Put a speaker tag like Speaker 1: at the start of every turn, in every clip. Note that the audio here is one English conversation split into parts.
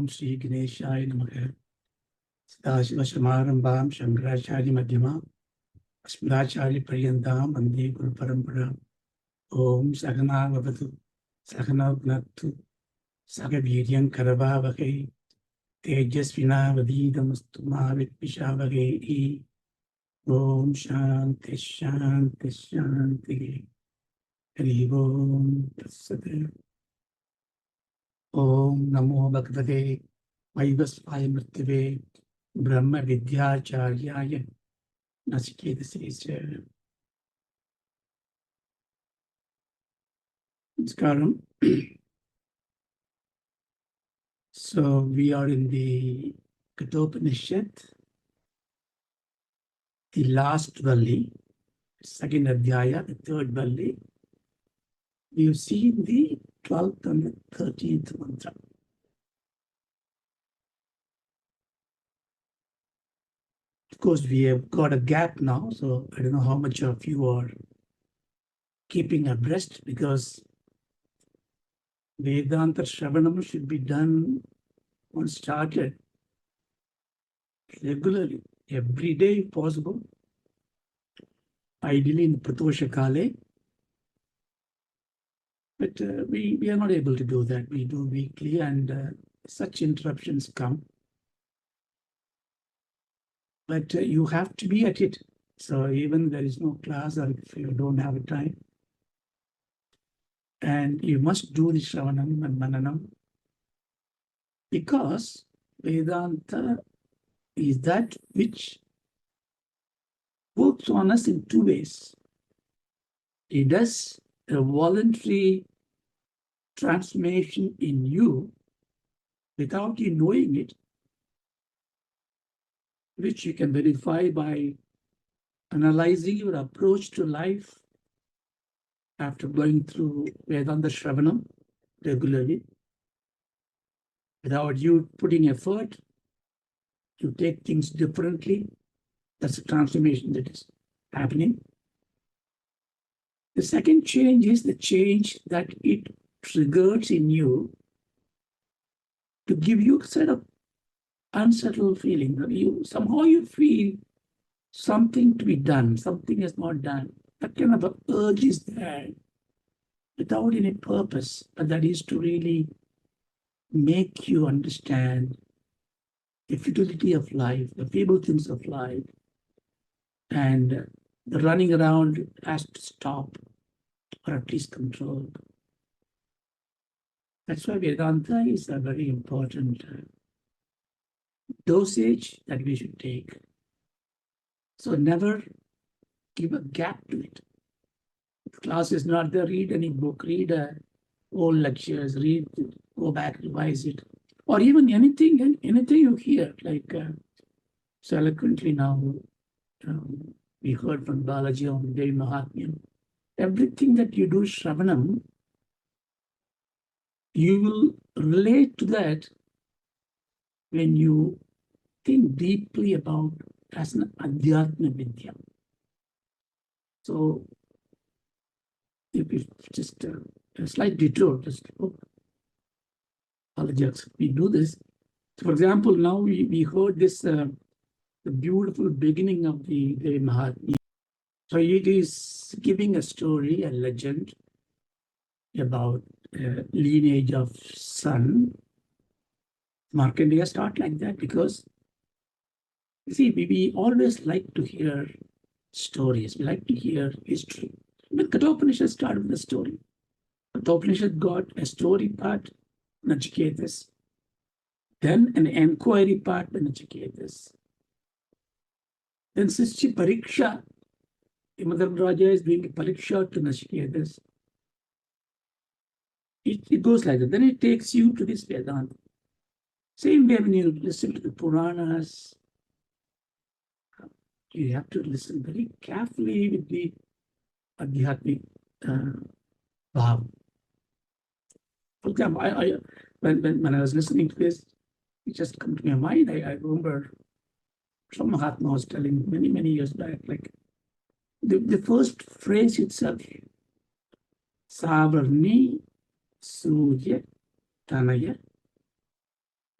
Speaker 1: Shri Ganeshaya Namaha. Sadashiva-samarambham Shankaracharya-madhyamam Asmadacharya-paryantam Vande Guru-paramparam. Om Sagana Vavatu Sagana Bhunaktu Sagaviryan Karavavakai Tejasvina Vadidamastu Ma Vidvishavai. Om Shanti Shanti Shanti. Hari Om Tatsat. Om Namo Bhagavate Vaivasvaya Mrityave Brahma Vidyacharya Naciketas. Namaskaram. So we are in the Kathopanishad, the last Valli, second Adhyaya, the third Valli. We have seen the 12th and the 13th mantra. Of course, we have got a gap now, so I don't know how much of you are keeping abreast, because Vedanta Shravanam should be done once started regularly, every day if possible, ideally in Pratosha Kale. But we are not able to do that. We do weekly, and such interruptions come. But you have to be at it. So even there is no class, or if you don't have a time, and you must do the Shravanam and Mananam, because Vedanta is that which works on us in two ways. It does a voluntary transformation in you without you knowing it, which you can verify by analyzing your approach to life after going through Vedanta Shravanam regularly. Without you putting effort, you take things differently. That's a transformation that is happening. The second change is the change that it triggers in you to give you a set of unsettled feeling. Somehow you feel something to be done, something is not done. That kind of an urge is there without any purpose, but that is to really make you understand the futility of life, the feeble things of life, and the running around has to stop, or at least controlled. That's why Vedanta is a very important dosage that we should take. So never give a gap to it. If class is not there, read any book, read old lectures, go back, revise it, or even anything you hear, like so eloquently now we heard from Balaji on Devi Mahatmyam. Everything that you do Shravanam, you will relate to that when you think deeply about as an Adhyatma Vidya. So if just a slight detour, just apologize, we do this. So for example, now we heard this the beautiful beginning of the Mahatmya. So it is giving a story, a legend about lineage of son. Markandeya start like that because, you see, we always like to hear stories. We like to hear history. But Kathopanishad started with a story. Kathopanishad got a story part, Naciketas, then an enquiry part by Naciketas. Then Sisti Pariksha, Madhava Raja is doing a Pariksha to Naciketas. It goes like that. Then it takes you to this Vedanta. Same way when you listen to the Puranas, you have to listen very carefully with the Adhyatmic Bhav. For example, when I was listening to this, it just come to my mind. I remember some Mahatma was telling many years back, like the first phrase itself, Savarni Surya Tanaya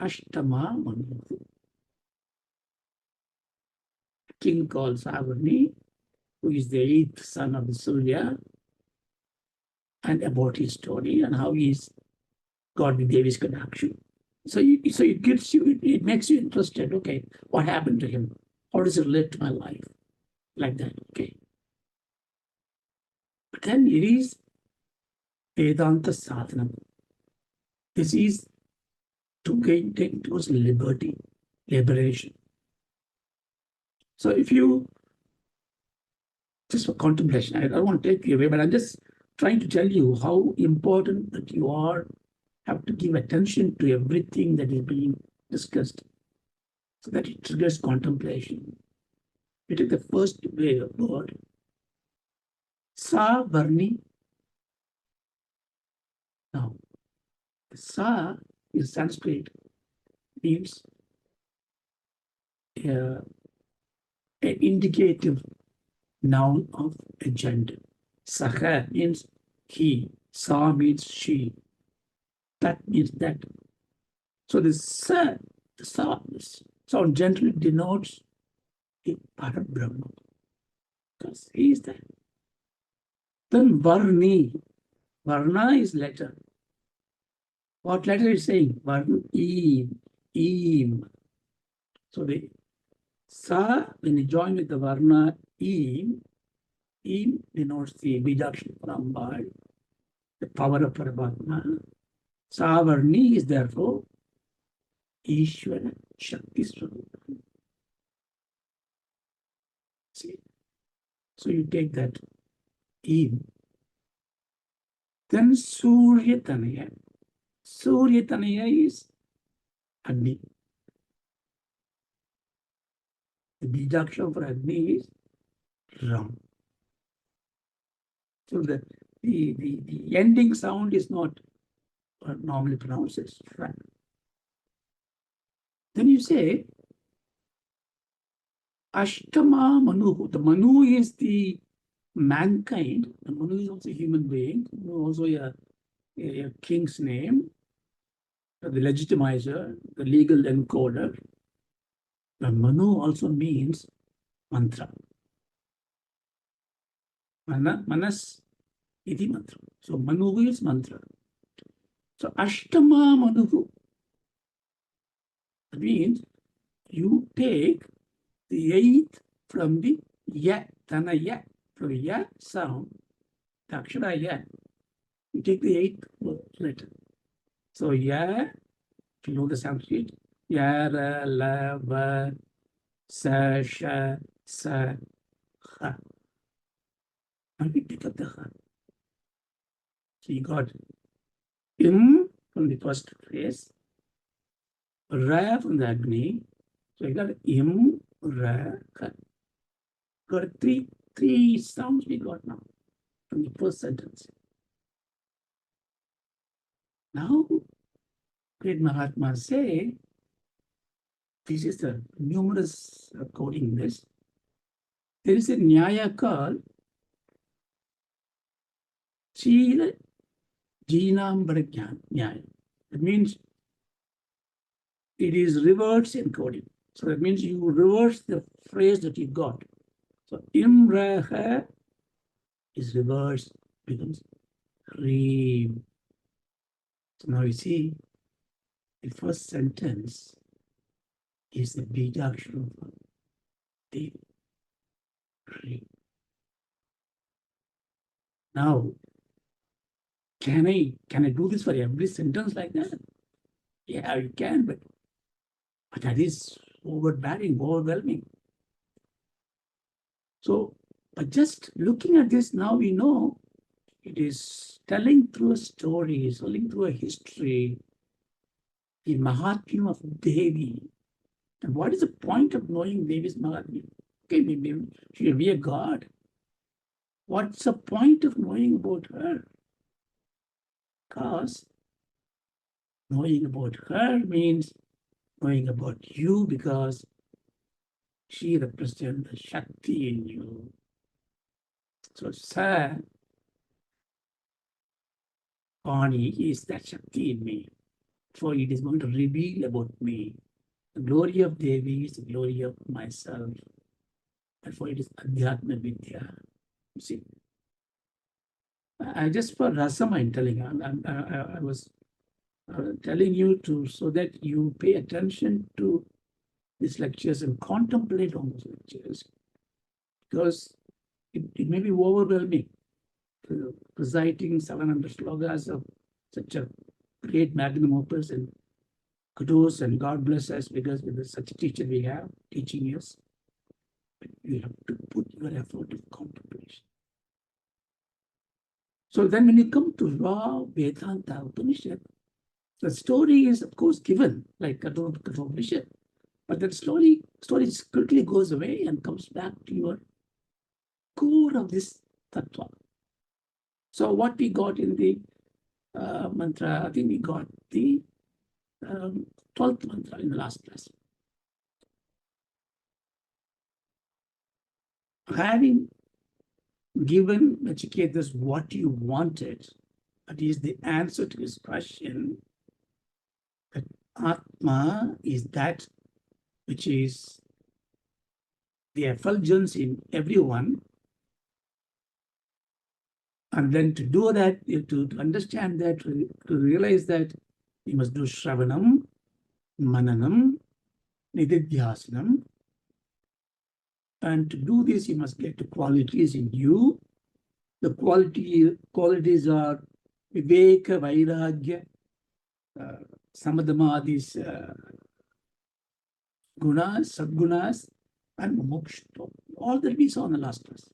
Speaker 1: Ashtama Manu. King called Savarni, who is the eighth son of the Surya, and about his story and how he's got the Devi's connection. So it gives you, it makes you interested. Okay, what happened to him? How does it relate to my life? Like that. Okay. But then it is Vedanta sadhana. This is to take towards liberty, liberation. So if you, just for contemplation, I don't want to take you away, but I'm just trying to tell you how important that you have to give attention to everything that is being discussed so that it triggers contemplation. We take the first way of word, Sa Varni. Now, Sa is Sanskrit, means an indicative noun of a gender. Saha means he, Sa means she, that means that. So the Sa sound generally denotes a Parabrahma, because he is that. Then Varni, Varna is letter. What letter is saying? Varna, Eem. So the Sa, when you join with the Varna Eem denotes the Bijakshan from by the power of Paramatma. Savarni is therefore Ishvara Shakti Swarupa. See? So you take that Eem. Then Surya Tanaya. Surya Tanaya is Agni. The Bijakshan for Agni is Ram. So the ending sound is not normally pronounced as Ram. Then you say Ashtama Manu. The Manu is the mankind. The Manu is also a human being, also a king's name, the legitimizer, the legal encoder. The Manu also means mantra. Manas iti mantra. So Manu is mantra. So Ashtama Manu. That means you take the eighth from the Ya, Tanaya, from the Ya sound, the Akshara Ya. You take the eighth letter. So Ya, if you know the Sanskrit, Ya, Ra, La, Va, Sa, Sha, Sa, Ha. And we pick up the Ha. So you got Im from the first phrase, Ra from the Agni. So you got Im, Ra, Ha. Got three sounds we got now from the first sentence. Now, great Mahatmas say, this is the numerous quoting this. There is a Nyaya called Chila Jinambara Nyaya. That means it is reverse encoding. So that means you reverse the phrase that you got. So Imraha is reversed, becomes Reem. So now you see, the first sentence is the Bijakshara of the Reem. Now, can I do this for every sentence like that? Yeah, you can, but that is overwhelming. So, but just looking at this now, we know it is telling through a story, telling through a history, the Mahatmya of Devi. And what is the point of knowing Devi's Mahatmya? Okay, maybe she will be a god. What's the point of knowing about her? Because knowing about her means knowing about you, because she represents the Shakti in you. So Sa, Pani is that Shakti in me. for it is going to reveal about me. The glory of Devi is the glory of myself. Therefore, it is Adhyatma Vidya. You see, I just for rasam I'm telling. I was telling you to so that you pay attention to these lectures and contemplate on those lectures, because it may be overwhelming. Reciting 700 slogas of such a great magnum opus, and kudos and God bless us because with such a teacher we have teaching us. But you have to put your effort in contemplation. So then when you come to raw Vedanta Upanishad, the story is of course given like Kathopanishad, but that story quickly goes away and comes back to your core of this tattva. So what we got in the mantra, I think we got the 12th mantra in the last class. Having given Naciketas what you wanted, that is the answer to his question, that Atma is that which is the effulgence in everyone. And then to do that, to understand that, to realize that, you must do Shravanam, Mananam, Nididhyasanam. And to do this, you must get the qualities in you. The qualities are Viveka, Vairagya, Samadhamadis, Gunas, Sadgunas, and Moksha. All that we saw in the last class.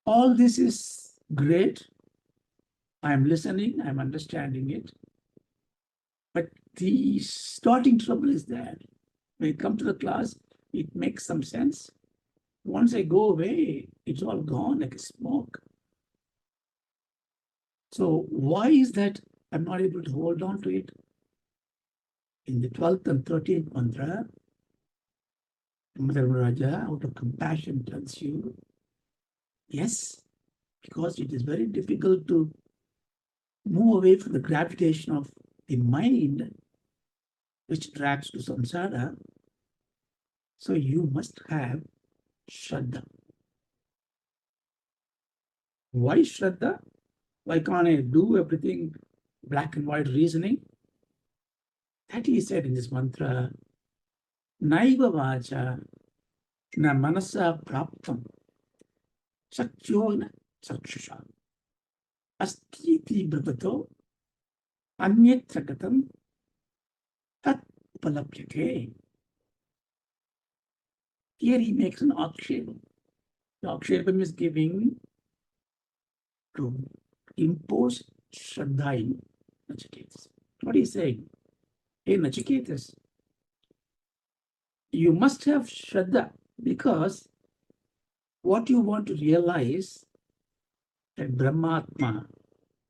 Speaker 1: All this is great. I'm listening, I'm understanding it. But the starting trouble is that when you come to the class, it makes some sense. Once I go away, it's all gone like a smoke. So why is that I'm not able to hold on to it? In the 12th and 13th mantra, Raja, out of compassion, tells you, yes, because it is very difficult to move away from the gravitation of the mind, which drags to samsara. So you must have Shraddha. Why Shraddha? Why can't I do everything black and white reasoning? That he said in this mantra, Naiva vacha na manasa praptam sakyona sakshusha astiti bravato anyetragatam tat upalapyate. Here he makes an akshepam. The akshepam is giving to impose Shraddha in Naciketas. What is he saying? Hey, Naciketas, you must have Shraddha because what you want to realize that Brahmatma,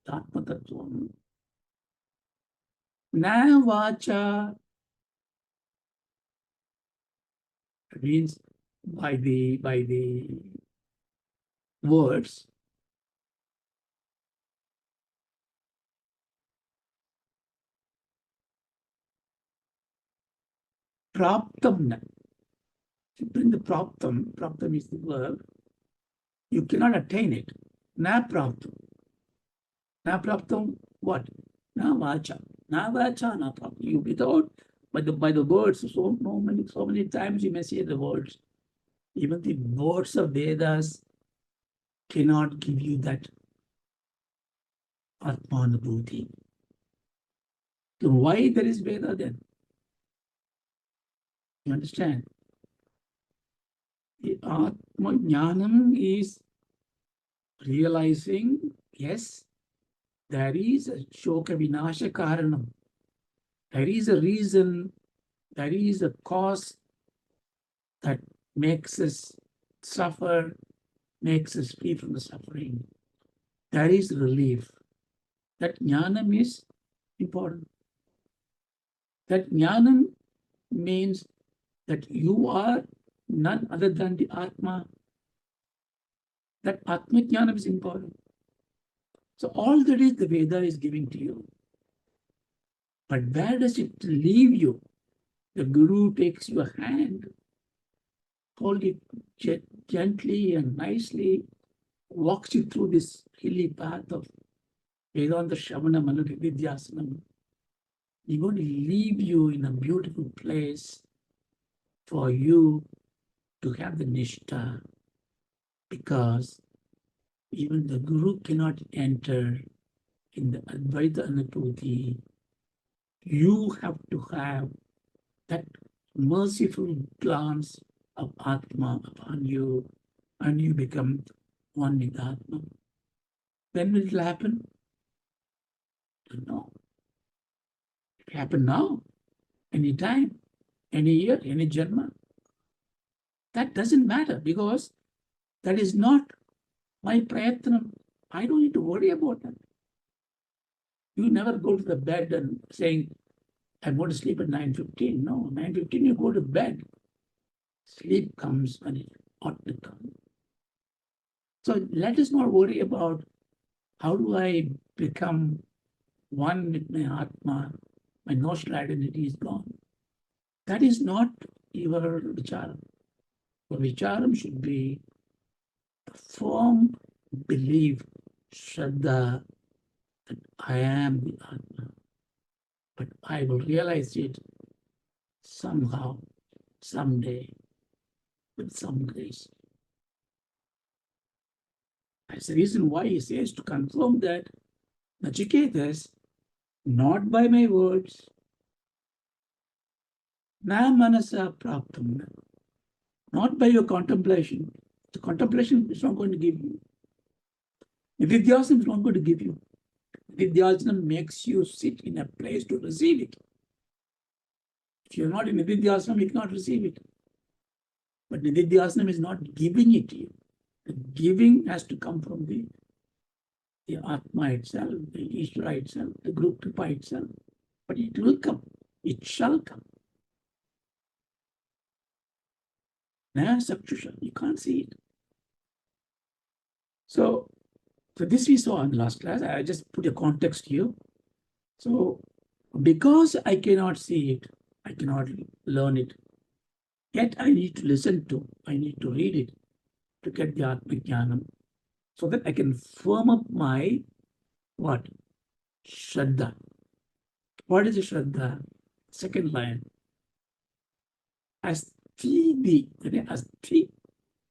Speaker 1: Atma Tattvam, na vacha means by the words, praptam. You bring the praptam is the verb, you cannot attain it. Na praptam. Na praptam, what? Na vacha. Na vacha, na praptam. You without, by the words, so many times you may say the words. Even the words of Vedas cannot give you that Atmanubhuti. So why there is Veda then? You understand? The Atma Jnanam is realizing, yes, there is a Shoka Vinasha Karanam. There is a reason, there is a cause that makes us suffer, makes us free from the suffering. There is relief. That Jnanam is important. That Jnanam means that you are none other than the Atma. That Atma Jnana is important. So all that is the Veda is giving to you. But where does it leave you? The Guru takes your hand, hold it gently and nicely, walks you through this hilly path of Vedanta Shravana Manana Vidyasanam. He's going to leave you in a beautiful place for you to have the Nishtha, because even the Guru cannot enter in the Advaita Anubhuti. You have to have that merciful glance of Atma upon you, and you become one with Atma. When will it happen? I don't know. It happen now, any time, any year, any Janma. That doesn't matter, because that is not my prayatnam. I don't need to worry about that. You never go to the bed and saying, I'm going to sleep at 9:15. No, 9:15 you go to bed. Sleep comes when it ought to come. So let us not worry about how do I become one with my Atma. My notional identity is gone. That is not your vicharam. Your vicharam should be the firm belief, Shraddha, that I am the Atma. But I will realize it somehow, someday, with some grace. That's the reason why he says to confirm that Naciketas, not by my words, na manasa praptam, not by your contemplation. The contemplation is not going to give you. Nididhyasana is not going to give you. Nididhyasana makes you sit in a place to receive it. If you're not in Nididhyasana, you cannot receive it. But Nididhyasana is not giving it to you. The giving has to come from the Atma itself, the Ishvara itself, the Guru Kripa itself. But it will come. It shall come. Na Sakshusha. You can't see it. So this we saw in the last class. I just put a context here. So because I cannot see it, I cannot learn it, yet I need to listen to, I need to read it to get the Atma Jnana, so that I can firm up my what? Shraddha. What is the Shraddha? Second line. Asti di. Asti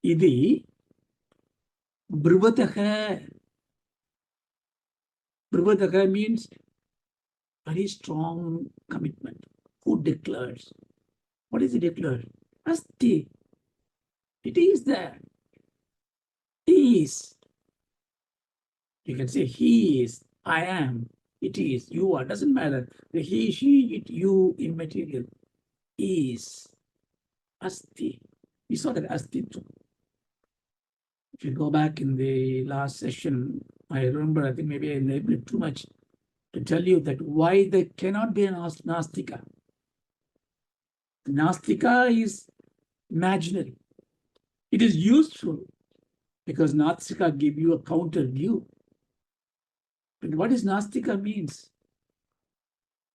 Speaker 1: idi bruvataha. Bruvataha means very strong commitment. Who declares? What is it declared? Asti. It is there. Is. You can say he is, I am, it is, you are, doesn't matter. The he, she, it, you, immaterial, is. Asti. We saw that asti too. If you go back in the last session, I remember, I think maybe I enabled too much to tell you that why there cannot be a Nastika. Nastika is imaginary. It is useful because Nastika give you a counter view. But what is Nastika means?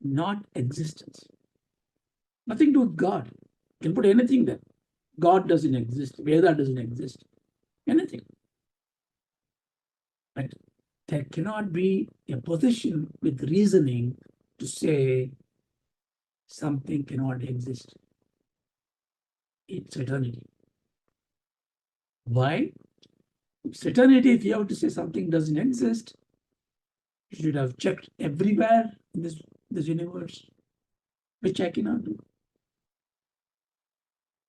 Speaker 1: Not existence. Nothing to do with God. You can put anything there. God doesn't exist. Veda doesn't exist. Anything. But there cannot be a position with reasoning to say something cannot exist. It's eternity. Why? It's eternity. If you have to say something doesn't exist, you should have checked everywhere in this universe, which I cannot do.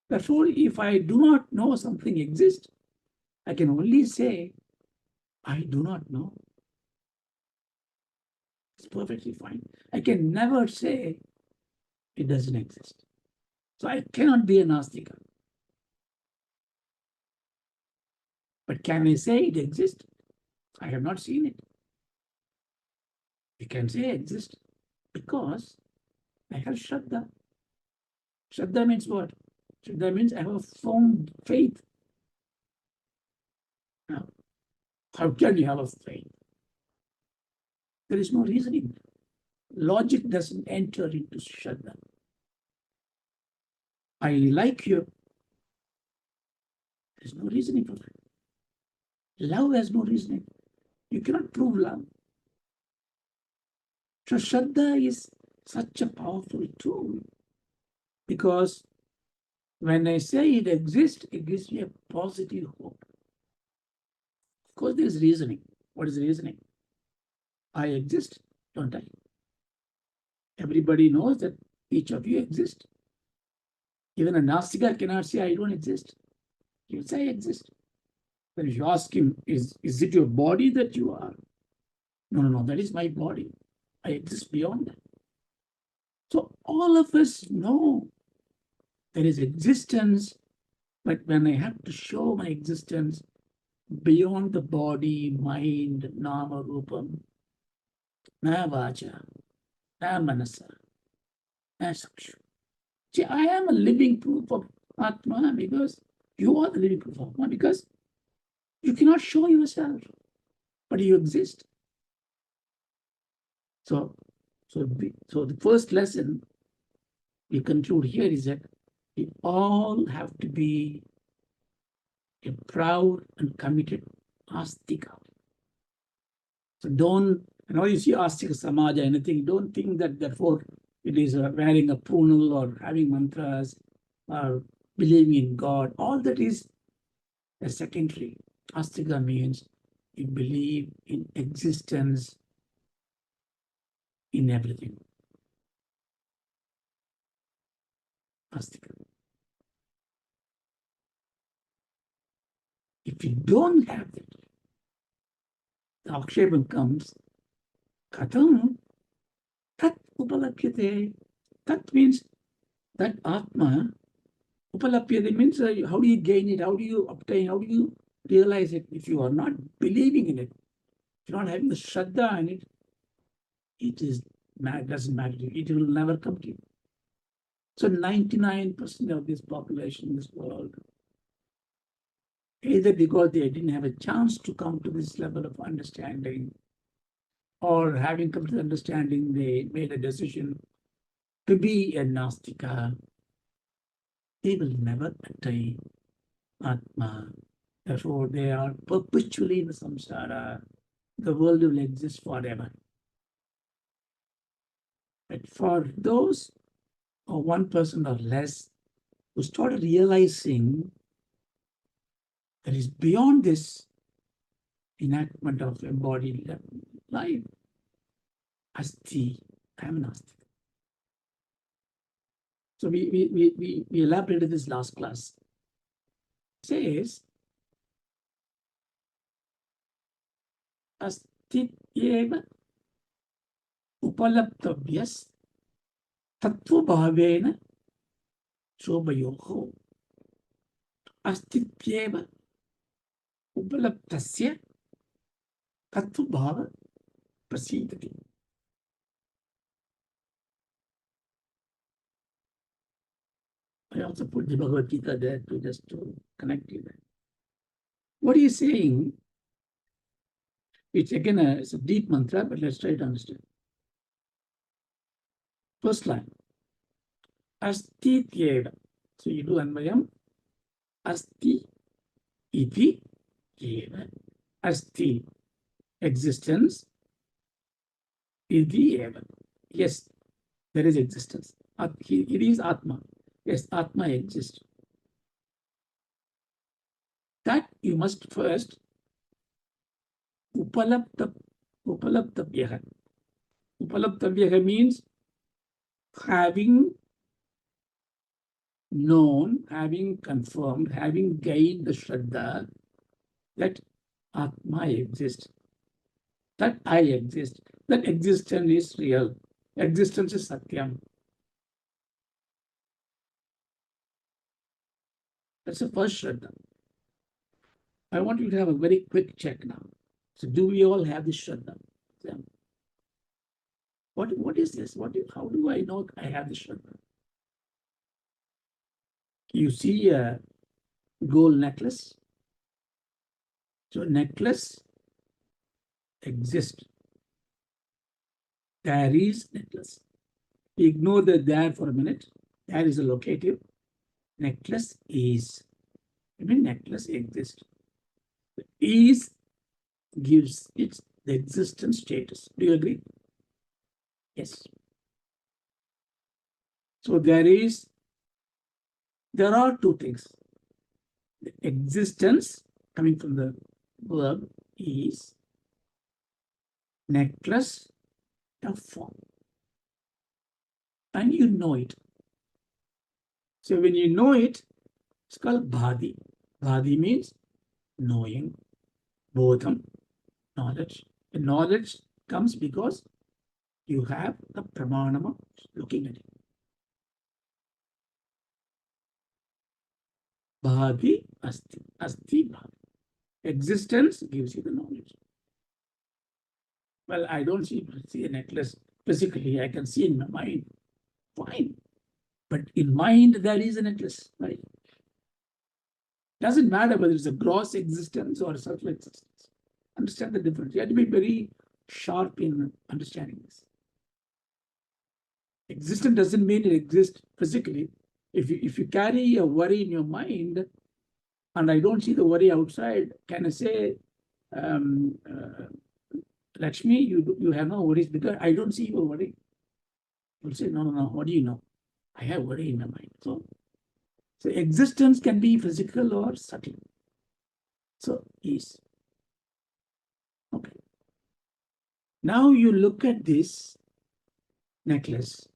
Speaker 1: Therefore, if I do not know something exists, I can only say, I do not know. It's perfectly fine. I can never say it doesn't exist. So I cannot be a Nastika. But can I say it exists? I have not seen it. You can say it exists because I have Shraddha. Shraddha means what? Shraddha means I have a firm faith. Now, how can you have a faith? There is no reasoning. Logic doesn't enter into Shraddha. I like you. There's no reasoning for that. Love has no reasoning. You cannot prove love. So Shraddha is such a powerful tool because when I say it exists, it gives me a positive hope. Of course, there is reasoning. What is the reasoning? I exist, don't I? Everybody knows that each of you exist. Even a Nastika cannot say, I don't exist. He will say, I exist. But if you ask him, is it your body that you are? No, that is my body. I exist beyond that. So all of us know there is existence, but when I have to show my existence beyond the body, mind, nama, rupam, na vacha, na manasa, na sakshu. See, I am a living proof of Atma because you are the living proof of Atma because you cannot show yourself, but you exist. So the first lesson we conclude here is that we all have to be a proud and committed astika. So don't, you see astika samaja, anything, don't think that therefore it is wearing a punal or having mantras or believing in God. All that is a secondary. Astika means you believe in existence in everything. Astika. If you don't have that, the akshepam comes, katham tat upalapyate. Tat means that Atma, upalapyate means how do you gain it, how do you obtain, how do you realize it? If you are not believing in it, if you're not having the Shraddha in it, it doesn't matter to you. It will never come to you. So 99% of this population in this world, either because they didn't have a chance to come to this level of understanding, or having come to the understanding, they made a decision to be a Nastika, they will never attain Atma. Therefore, they are perpetually in the samsara. The world will exist forever. But for those, or 1% or less, who started realizing that is beyond this enactment of embodied life, asti, I am an asti. So we elaborated this last class. It says, asti eva upalaptavyas tattva bhavena shobhayoho astityeva upalaptasya tattva bhava prasidati. I also put the Bhagavad Gita there to connect you there. What are you saying? It's again it's a deep mantra, but let's try to understand. First line, asti tyeva. So you do anvayam, asti iti eva. Asti, existence, iti eva. Yes, there is existence. It is Atma. Yes, Atma exists. That you must first upalaptavyaha. Upalaptavyaha means having known, having confirmed, having gained the Shraddha that Atma exists, that I exist, that existence is real, existence is Satyam. That's the first Shraddha. I want you to have a very quick check now. So do we all have this Shraddha? What is this? How do I know I have this Shraddha? You see a gold necklace. So necklace exists. There is necklace. Ignore the there for a minute. There is a locative. Necklace is. I mean, necklace exists. Is gives it the existence status. Do you agree? Yes. So there are two things. The existence coming from the verb is, necklace of form. And you know it. So when you know it, it's called bhadi. Bhadi means knowing, bodham, knowledge. The knowledge comes because you have the pramanama looking at it. Bhadi asti. Asti bhadi. Existence gives you the knowledge. Well, I don't see a necklace physically. I can see in my mind. Fine. But in mind, there is a necklace. Right? Doesn't matter whether it's a gross existence or a subtle existence. Understand the difference. You have to be very sharp in understanding this. Existence doesn't mean it exists physically. If you carry a worry in your mind, and I don't see the worry outside, can I say, Lakshmi, you have no worries because I don't see your worry? You'll say, no, what do you know? I have worry in my mind. So existence can be physical or subtle. So is. Okay. Now you look at this necklace.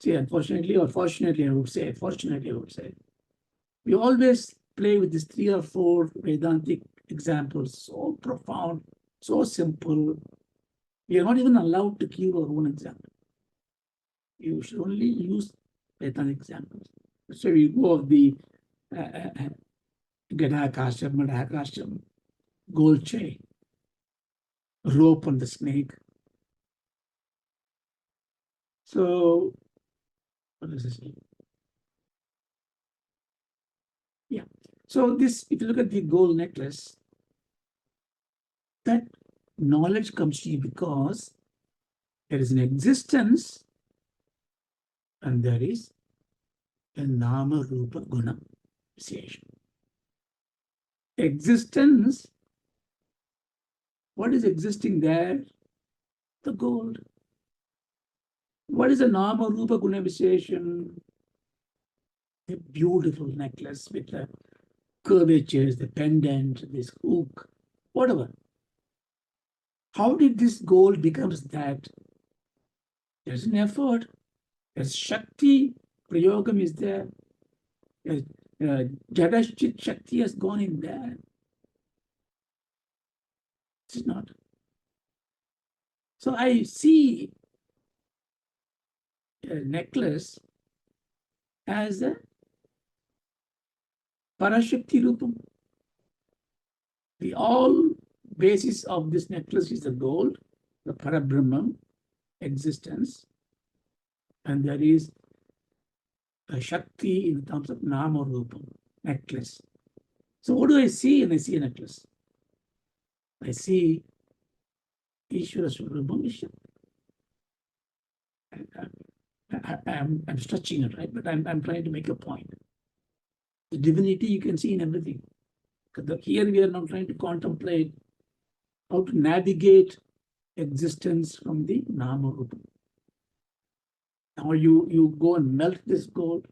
Speaker 1: See, unfortunately or fortunately, I would say, we always play with these 3 or 4 Vedantic examples, so profound, so simple. We are not even allowed to give our own example. You should only use Vedantic examples. So we go of the Gadakasham, Madhakasham, gold chain, rope on the snake. So, what does this mean? Yeah. So this, if you look at the gold necklace, that knowledge comes to you because there is an existence and there is a nama rupa guna vishesha. Existence, what is existing there? The gold. What is a nama rupa guna vishesha? A beautiful necklace with the curvatures, the pendant, this hook, whatever. How did this gold becomes that? There's an effort. There's Shakti, Prayogam is there. Jadashchit Shakti has gone in there. It's not. So I see a necklace as a Parashakti Rupam. The all basis of this necklace is the gold, the Parabrahman existence, and there is a Shakti in terms of Nama Rupam, necklace. So what do I see when I see a necklace? I see Ishvara Swarupam Ishvara. I'm stretching it, right? But I'm trying to make a point. The divinity you can see in everything. Here we are now trying to contemplate how to navigate existence from the Nama Rupa. Now you go and melt this gold,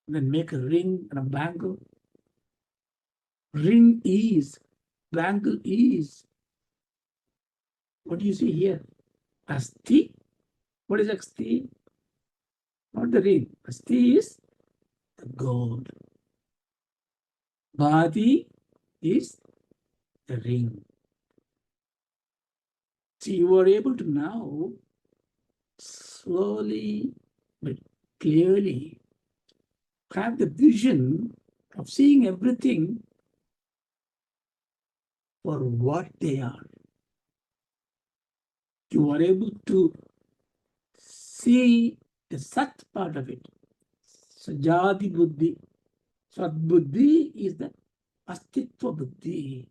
Speaker 1: and then make a ring and a bangle. Ring is, bangle is. What do you see here? Asti. What is Asti? Not the ring. Asti is the gold. Bhadi is the ring. See, you are able to now slowly but clearly have the vision of seeing everything for what they are. You are able to see the Sat part of it. Sajadi Buddhi. Sat Buddhi is the Astitva Buddhi.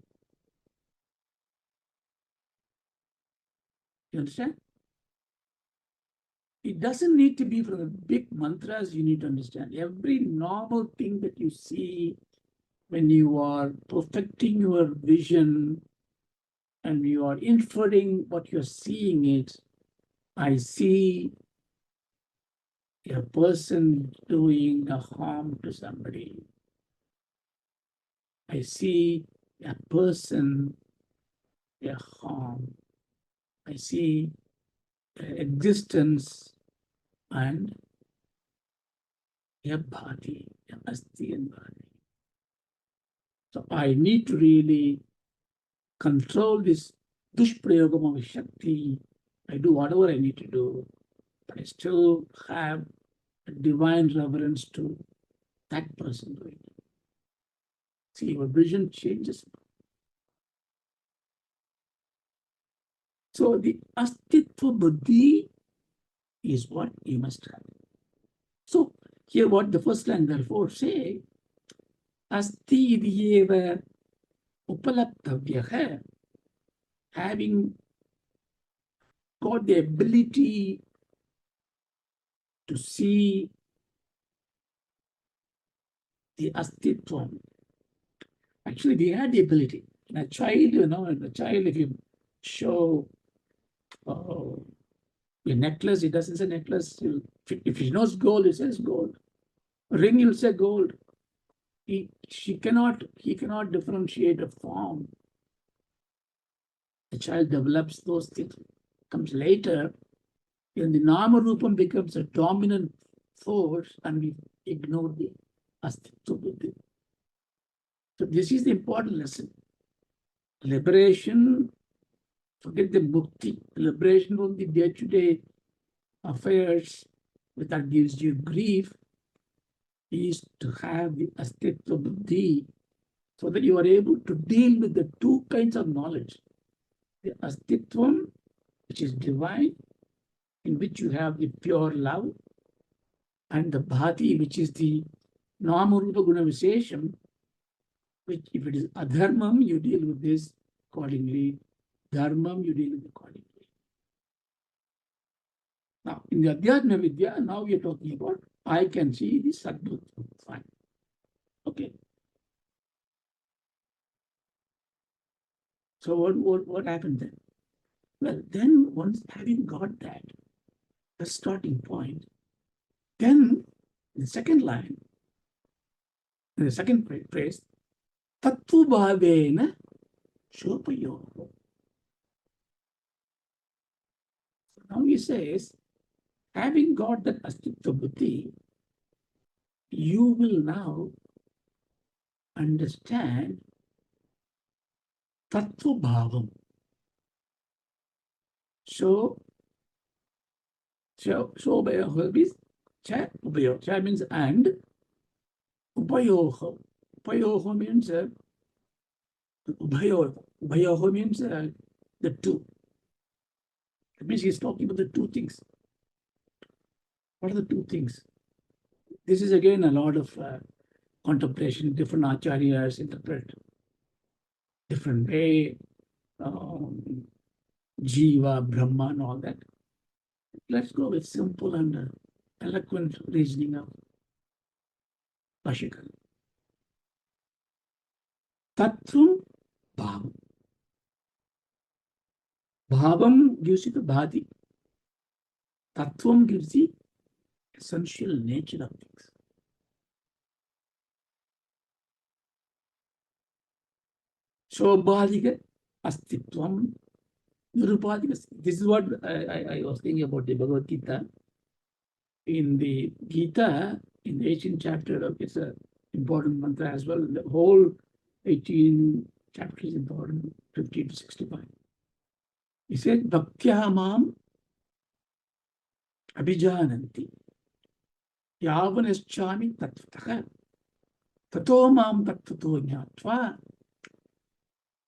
Speaker 1: You understand? It doesn't need to be from the big mantras. You need to understand every normal thing that you see when you are perfecting your vision and you are inferring what you're seeing it. I see a person doing a harm to somebody. I see a person, a harm. I see existence and a body, a asti and body. So I need to really control this dushprayogam of Shakti. I do whatever I need to do, but I still have a divine reverence to that person doing it. See, your vision changes. So the astitva buddhi is what you must have. So here what the first line therefore say, asti idyeva upalaptavyaha, having got the ability to see the astitvam. Actually, we had the ability. In a child, in a child, if you show a necklace, it doesn't say necklace. If he knows gold, it says gold. Ring, you'll say gold. He cannot differentiate a form. The child develops those things. Comes later, when the Nama Rupam becomes a dominant force and we ignore the Astitva Buddhi. So this is the important lesson. Liberation, forget the mukti, liberation from the day-to-day affairs that gives you grief is to have the Astitva Buddhi so that you are able to deal with the two kinds of knowledge. The Astitvam, which is divine, in which you have the pure love, and the Bhati, which is the Nama Rupa Guna Vishesham, which if it is adharmam, you deal with this accordingly. Dharmam, you deal with accordingly. Now, in the Adhyatma Vidya, now we are talking about, I can see the Sadbhuta. Fine. Okay. So what happened then? Well, then once having got that, the starting point, then the second line, in the second phrase, Tattva Bhavena Shopayoho. Now he says, having got that Astitva Buddhi, you will now understand Tattva Bhavam. So Upayoho means Cha Upayoho. Cha means and. Upayoho. Upayoho means Upayoho. Upayoho means the two. That means he's talking about the two things. What are the two things? This is again a lot of contemplation. Different acharyas interpret different way. Jiva, Brahma, and all that. Let's go with simple and eloquent reasoning of Bhashikar. Tattvam Bhavam. Bhavam gives you the bhati. Tattvam gives the essential nature of things. Shobhadika astitvam, nirupadika. This is what I was thinking about the Bhagavad Gita. In the Gita, in the 18th chapter, it's an important mantra as well. The whole 18 chapters is important, 50 to 65. He said, Bhaktya mam abhijananti yavanaschami tattvataha tato mam tattvato jnatva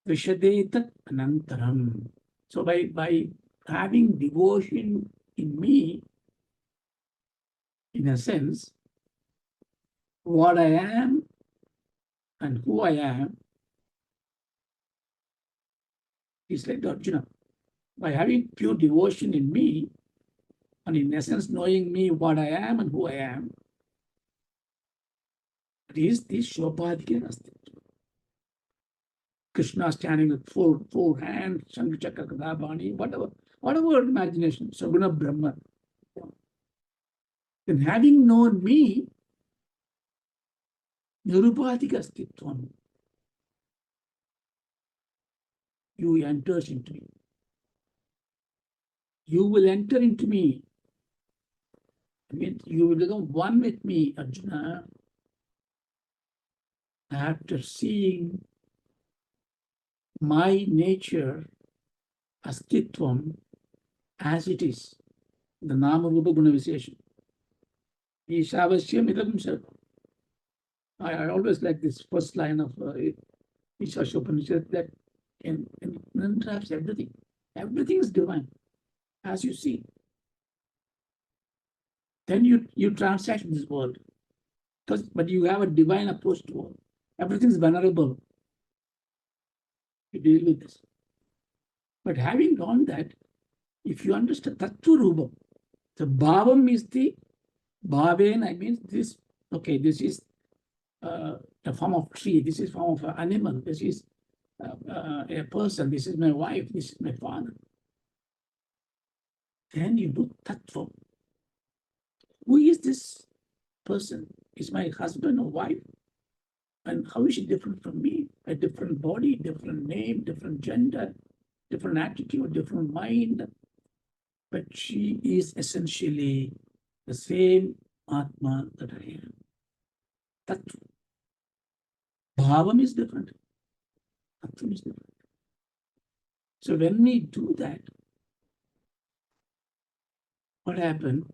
Speaker 1: vishadetat anantaram. So by having devotion in me, in a sense, what I am and who I am is like Arjuna. by having pure devotion in me, and in essence knowing me, what I am and who I am, it is the Shobhadika Astitva. Krishna standing with four hands, Shankachakra Kadabani, whatever imagination, Saguna Brahma. Then having known me, Nirupadhika Astitvam, you enters into me. You will enter into me. I mean, you will become one with me, Arjuna, after seeing my nature, Astitvam, as it is, the Nama Rupa Guna Visesha. Ishavashyam idam sarvam. I always like this first line of Ishavasyopanishad that entraps everything. Everything is divine, as you see. Then you transact this world, but you have a divine approach to all. Everything is vulnerable. You deal with this. But having done that, if you understand Tattva Rupam, the Bhavam is the Bhaven, I mean this, okay, this is a form of tree, this is form of an animal, this is a person, this is my wife, this is my father. Then you do Tattva. Who is this person? Is my husband or wife? And how is she different from me? A different body, different name, different gender, different attitude, different mind. But she is essentially the same Atma that I am. Tattva. Bhavam is different. Tattva is different. So when we do that, what happened?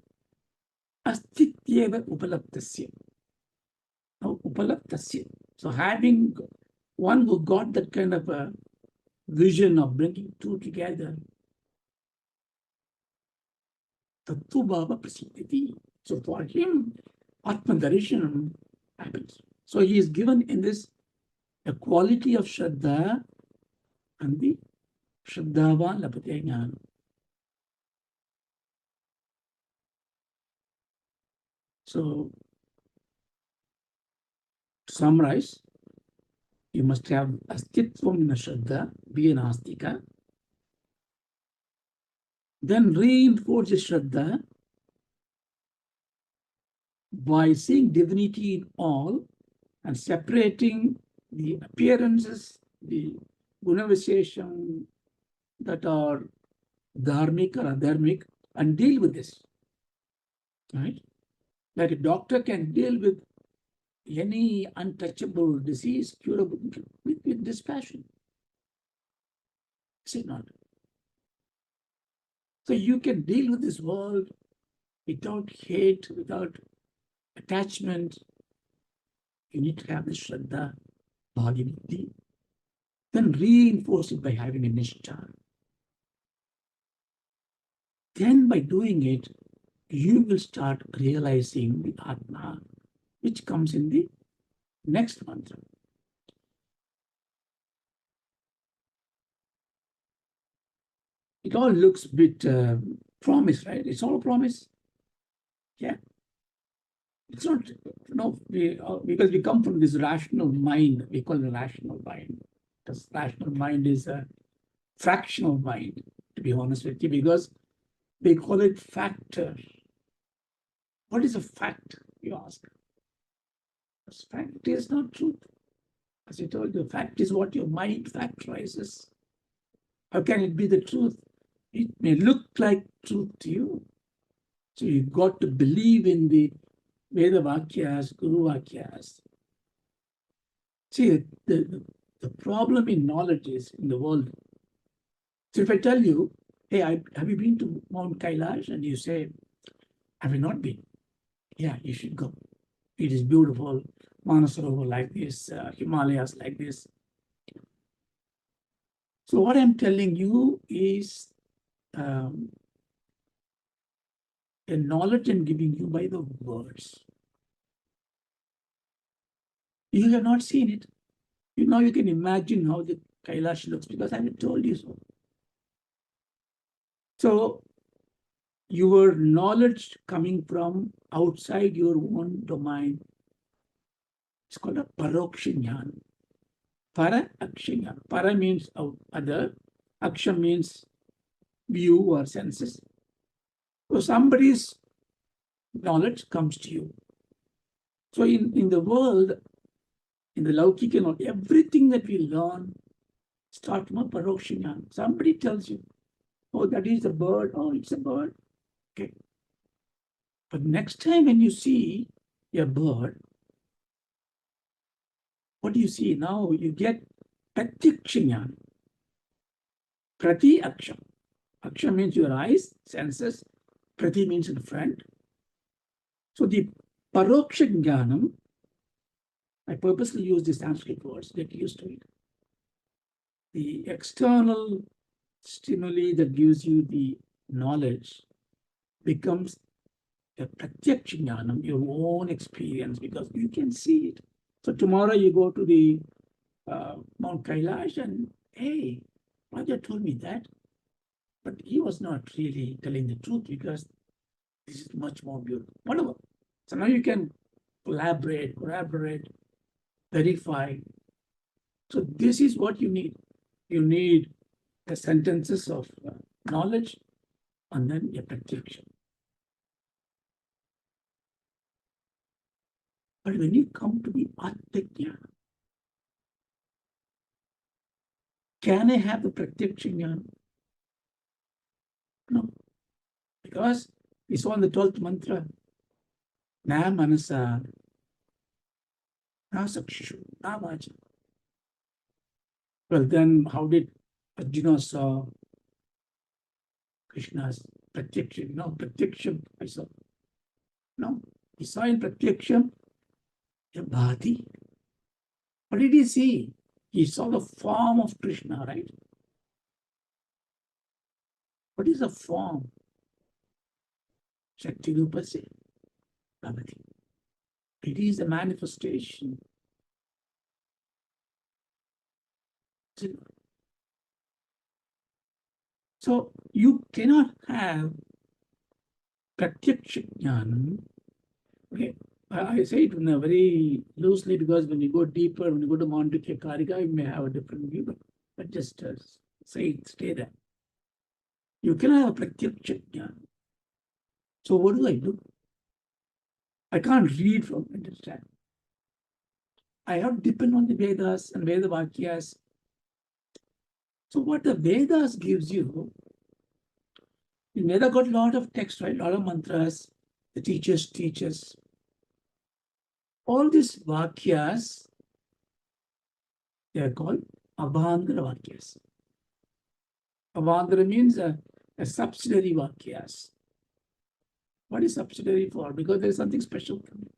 Speaker 1: Astityeva upalaptasya. Now, upalaptasya. So having one who got that kind of a vision of bringing two together, Tattva Bhava Prasiddhiti. So for him, Atma Darshanam happens. So he is given in this a quality of Shraddha and the Shraddhava Lapate Jnana. So to summarize, you must have Astitvam in a Shraddha, be an Astika, then reinforce the Shraddha by seeing divinity in all and separating the appearances, the gunavishesham that are dharmic or adharmic, and deal with this. Right? Like a doctor can deal with any untouchable disease curable with dispassion. Is it not? So you can deal with this world without hate, without attachment. You need to have the Shraddha, Bhagavati, then reinforce it by having a Nishtha. Then by doing it, you will start realizing the Atma, which comes in the next mantra. It all looks a bit promise, right? It's all a promise. Yeah. It's not, because we come from this rational mind, we call it rational mind. This rational mind is a fractional mind, to be honest with you, because they call it factor. What is a fact, you ask? Because fact is not truth. As I told you, fact is what your mind factorizes. How can it be the truth? It may look like truth to you. So you've got to believe in the Veda Vakyas, Guru Vakyas. See, the problem in knowledge is in the world. So if I tell you, hey, have you been to Mount Kailash? And you say, have you not been? Yeah, you should go. It is beautiful. Manasarovar like this, Himalayas like this. So what I'm telling you is a knowledge I'm giving you by the words. You have not seen it. Now you can imagine how the Kailash looks because I have told you so. So your knowledge coming from outside your own domain, it's called a paroksha jnana. Para aksha jnana. Para means other. Aksha means view or senses. So somebody's knowledge comes to you. So in the world, in the Laukika knowledge, everything that we learn starts from a paroksha jnana. Somebody tells you, oh, that is a bird. Oh, it's a bird. Okay. But next time when you see a bird, what do you see? Now you get pratyaksha jnana. Prati aksha. Aksha means your eyes, senses. Prati means in front. So the paroksha jnanam, I purposely use the Sanskrit words, get used to it. The external stimuli that gives you the knowledge becomes a pratyaksha jnanam, your own experience, because you can see it. So tomorrow you go to the Mount Kailash and, hey, Raja told me that, but he was not really telling the truth because this is much more beautiful. Whatever. So now you can collaborate, verify. So this is what you need. You need the sentences of knowledge and then a pratyaksha. But when you come to the Atma Jnana, can I have the pratyaksha jnana? No. Because we saw in the 12th mantra, na manasa, na sakshishu, na vacha. Well, then how did Arjuna saw Krishna's pratyaksha? No, pratyaksha, I saw. No, he saw in pratyaksha a bhati. What did he see? He saw the form of Krishna, right? What is the form? Shakti Rupasya Bhavati. It is a manifestation. So you cannot have pratyaksha jnana. Okay, I say it very loosely because when you go deeper, when you go to Mandukya Karika, you may have a different view, but just say it, stay there. You cannot have pratyaksha jnana. So what do? I can't read from understand. I have to depend on the Vedas and Veda Vakyas. So what the Vedas gives you, the Veda got a lot of text, right? A lot of mantras, the teachers teach us. All these Vakyas, they are called Abhandara Vakyas. Abhandara means a subsidiary Vakyas. What is subsidiary for? Because there is something special coming.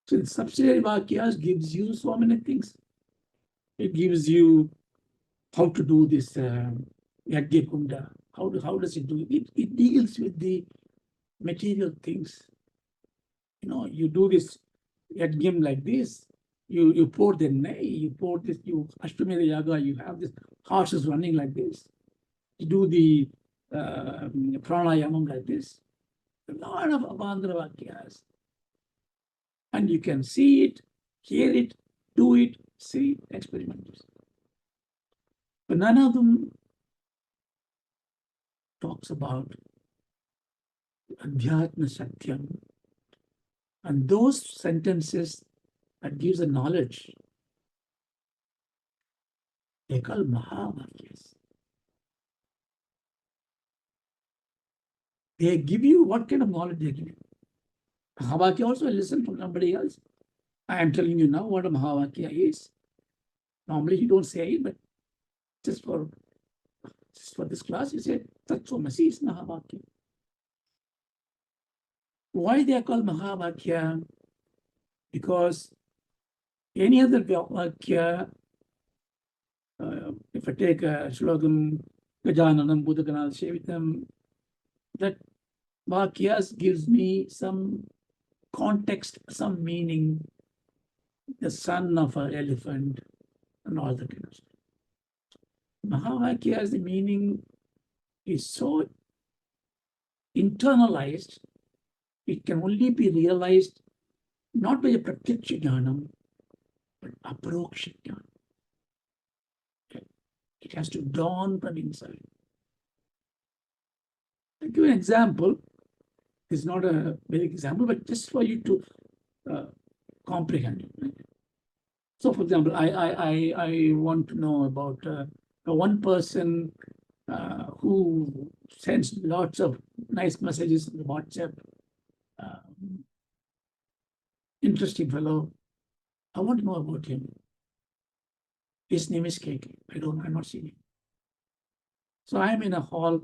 Speaker 1: So the subsidiary Vakyas gives you so many things. It gives you how to do this Yajna Kunda. How does it do it? It deals with the material things. You know, you do this Yajna like this. You pour the nay, you pour this, you Ashtamela Yaga, you have this horses running like this. You do the pranayamam like this. A lot of Abhandara Vakyas. And you can see it, hear it, do it, see it, experiment it. But none of them talks about Adhyatma Satyam. And those sentences that gives the knowledge, they call Mahavakyas. They give you what kind of knowledge they give you. Mahavakya also listen from somebody else. I am telling you now what a Mahavakya is. Normally you don't say it, but just for this class, you say Tatvamasi is Mahavakya. Why they are called Mahavakya? Because any other Vakya, if I take a Shlokam, Gajananam, Buddhakanal, Shevitam, that Vakyas gives me some context, some meaning, the son of an elephant, and all that kind of stuff. Mahavakya has the meaning is so internalized, it can only be realized not by a pratyaksha jnanam, but aproksha jnanam. It has to dawn from inside. I'll give you an example. It's not a big example, but just for you to comprehend it. Right? So, for example, I want to know about one person who sends lots of nice messages on WhatsApp. Interesting fellow. I want to know about him. His name is KK. I'm not seen him. So I'm in a hall.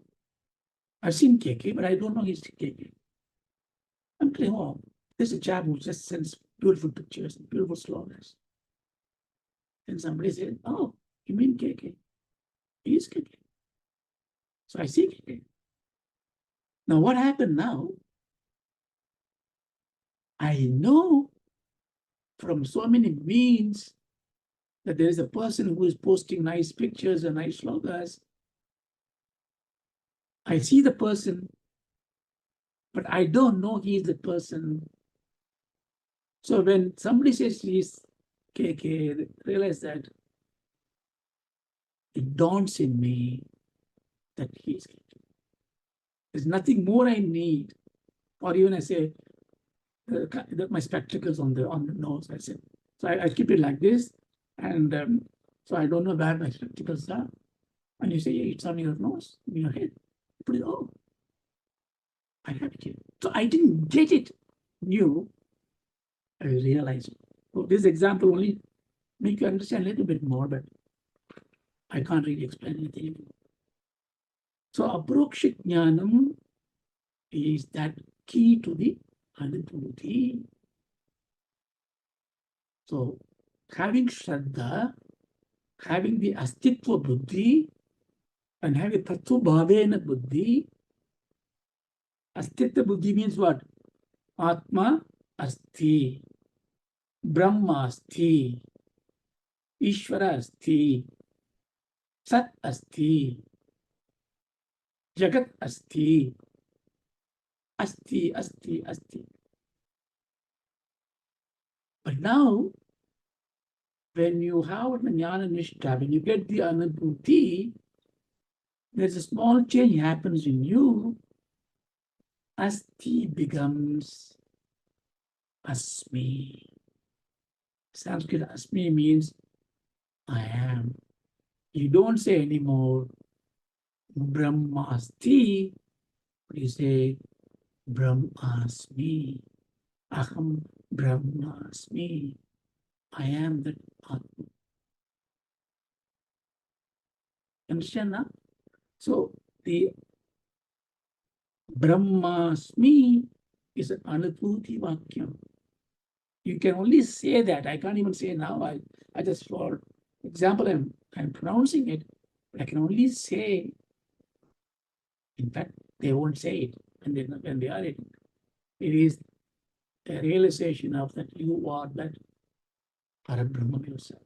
Speaker 1: I've seen KK, but I don't know his KK. I'm playing, oh, there's a chap who just sends beautiful pictures, beautiful slogans. Then somebody said, oh, you mean KK? He is KK. So I see KK. Now what happened now? I know from so many means that there is a person who is posting nice pictures and nice slogans. I see the person, but I don't know he is the person. So when somebody says he's KK, realize that it dawns in me that he is KK. There's nothing more I need. Or even I say, my spectacles on the nose, I say. So I keep it like this. And so I don't know where my spectacles are. And you say, yeah, it's on your nose, in your head. You put it, oh, I have it here. So I didn't get it new. I realized it. So this example only make you understand a little bit more, but I can't really explain anything. So aproksha jnanam is that key to the anubhuti. So having Shraddha, having the astitva buddhi, and having tattva bhavena buddhi. Astitva buddhi means what? Atma asti, Brahma asti, Ishvara asti, Sat asti, Jagat asti, asti, asti, asti. But now, when you have jnana nishtha, when you get the anubhuti, there's a small change happens in you. Asti becomes asmi. Sanskrit asmi means I am. You don't say anymore Brahmasti, but you say Brahmasmi. Aham Brahmasmi. I am that Atma. Understand now? So the Brahmasmi is an Anubhuti Vakyam. You can only say that. I can't even say now. I just, for example, I'm pronouncing it, but I can only say, in fact, they won't say it when they are it. It is a realization of that you are that Parabrahman yourself.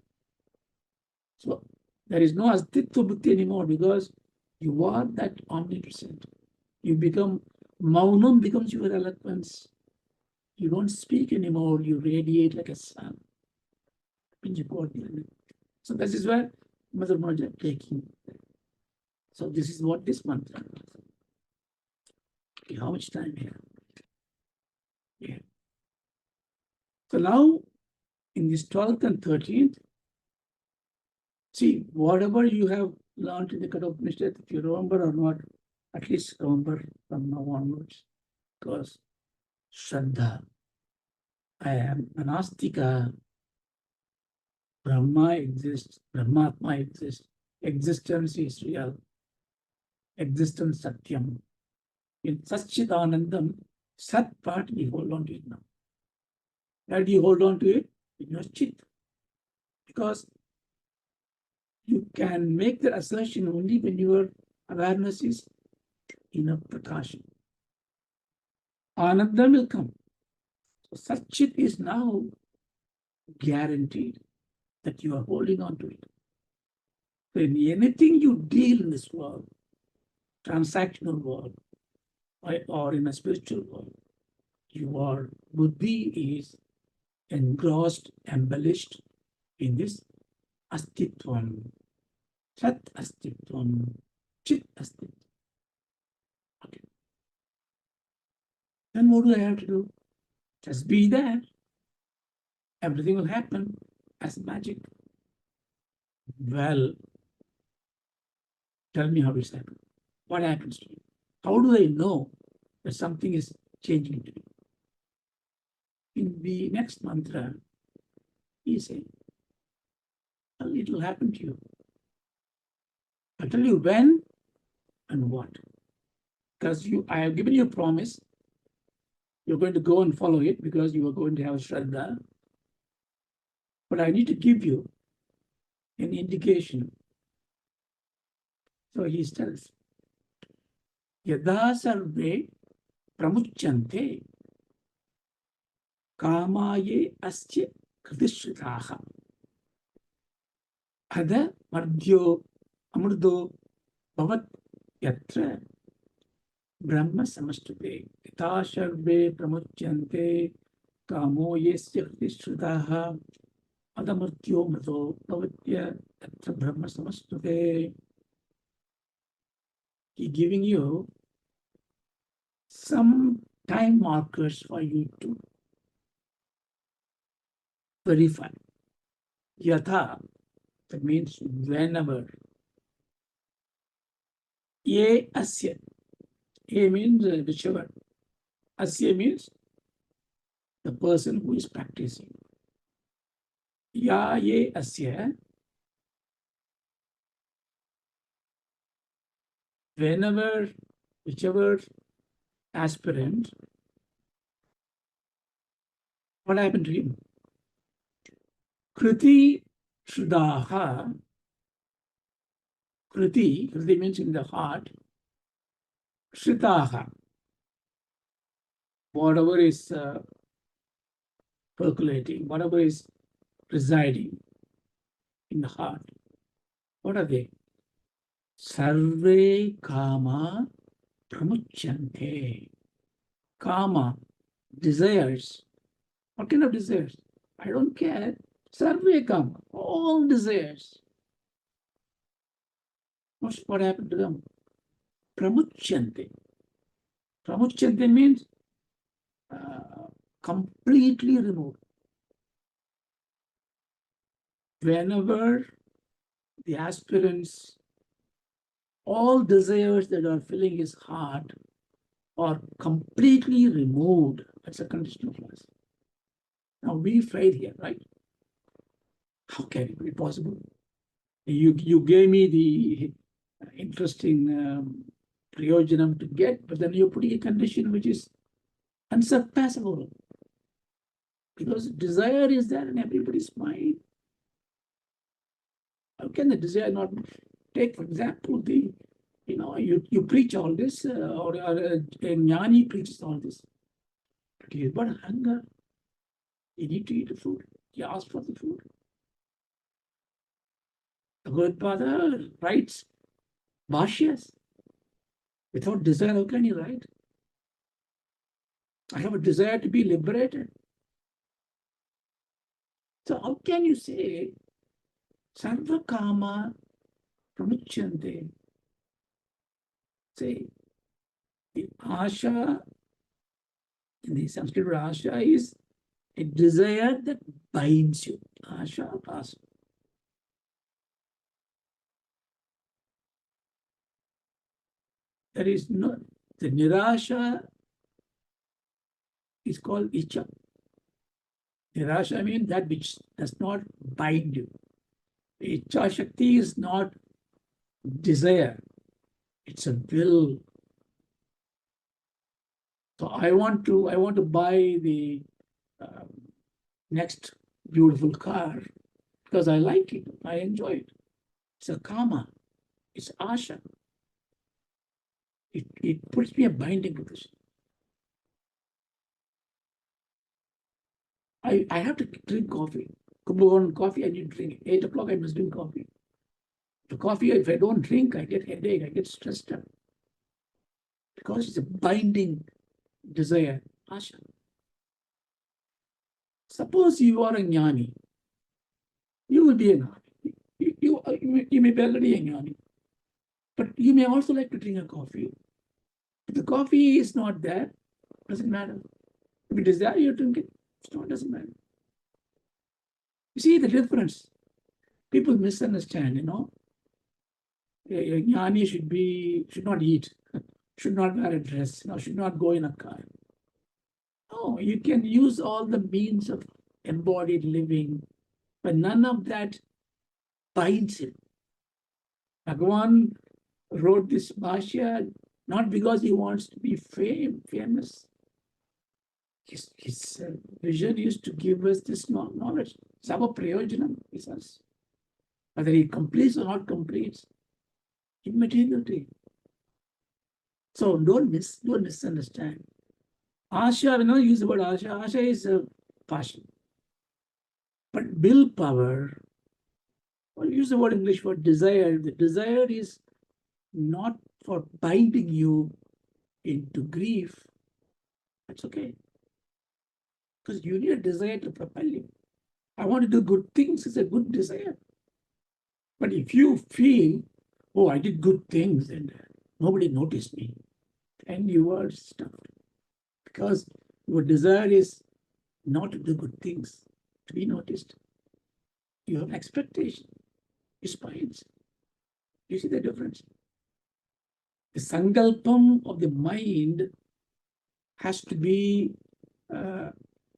Speaker 1: So there is no Astitva Buddhi anymore because you are that omnipresent. You become, Maunam becomes your eloquence. You don't speak anymore, you radiate like a sun. So this is where Mother Moja taking. So this is what this month. Okay, how much time here? Yeah. So now in this 12th and 13th, see, whatever you have learned in the Kathopanishad, if you remember or not, at least remember from now onwards. Because Shraddha, I am an Astika, Brahma exists, Brahmatma exists, existence is real, existence Satyam. In Satchidanandam, Sat part, we hold on to it now. Why do you hold on to it? In your Chit. Because you can make the assertion only when your awareness is in a prakasha. Ananda will come. So Satchit is now guaranteed that you are holding on to it. So in anything you deal in this world, transactional world or in a spiritual world, your buddhi is engrossed, embellished in this astitvam, sat astitvam, chit astitvam. Okay. Then what do I have to do? Just be there. Everything will happen as magic. Well, tell me how it's happened. What happens to you? How do I know that something is changing to me? In the next mantra, he said, well, it will happen to you. I'll tell you when and what. Because I have given you a promise. You're going to go and follow it because you are going to have Shraddha. But I need to give you an indication. So he tells, Yada sarve pramuchante kamaye asya kritishritaha ada mardyo amurdo bhavat yatra brahma samastute yata sarve pramuchante kamo yesya kritishritaha ada mardyo amurdo bhavatya yatra brahma samastute. He's giving you some time markers for you to verify. Yatha, that means whenever. Ye asya. Ye means whichever. Asya means the person who is practicing. Ya ye asya. Whenever, whichever aspirant, what happened to him? Kriti Shraddha. Kriti means in the heart. Shritaha, whatever is percolating, whatever is residing in the heart. What are they? Sarve kama pramuchante. Kama, desires. What kind of desires? I don't care. Sarve kama, all desires. What happened to them? Pramuchante. Pramuchante means completely removed. Whenever the aspirants, all desires that are filling his heart are completely removed. That's a conditional clause. Now we fail here, right? How can it be possible? You gave me the interesting prayojanam to get, but then you're putting a condition which is unsurpassable. Because desire is there in everybody's mind. How can the desire not take, for example, you preach all this, or a jnani preaches all this. But he has got hunger. You need to eat the food. He asks for the food. The Gurudpada writes bhashyas. Without desire, how can he write? I have a desire to be liberated. So how can you say sarva kama pramuchante? Say the asha, in the Sanskrit asha is a desire that binds you. Asha, asha. There is no, the nirasha is called icha. Nirasha means that which does not bind you. Icha Shakti is not desire, it's a will. So I want to buy the next beautiful car because I like it, I enjoy it. It's a kama, it's asha. It puts me a binding position. I have to drink coffee. Kumbagon coffee, I need to drink. 8 o'clock, I must drink coffee. The coffee, if I don't drink, I get headache, I get stressed out. because it's a binding desire, asha. Suppose you are a jnani, you will be a jnani. You may be already a jnani, but you may also like to drink a coffee. If the coffee is not there, doesn't matter. If you desire, you drink it. It doesn't matter. You see the difference? People misunderstand, A jnani should not eat, should not wear a dress, should not go in a car. No, you can use all the means of embodied living, but none of that binds him. Bhagavan wrote this Bhashya not because he wants to be famous. His vision is to give us this knowledge. Sava prayojanam is us. Whether he completes or not completes, immaterial to him. So don't misunderstand. Asha, when I use the word asha, asha is a passion. But willpower, I'll use the word English for desire. The desire is not for binding you into grief. That's okay. Because you need a desire to propel you. I want to do good things, it's a good desire. But if you feel, oh, I did good things and nobody noticed me, then you are stuffed. Because your desire is not to do good things, to be noticed. You have expectation, aspires. You see the difference? The sankalpam of the mind has to be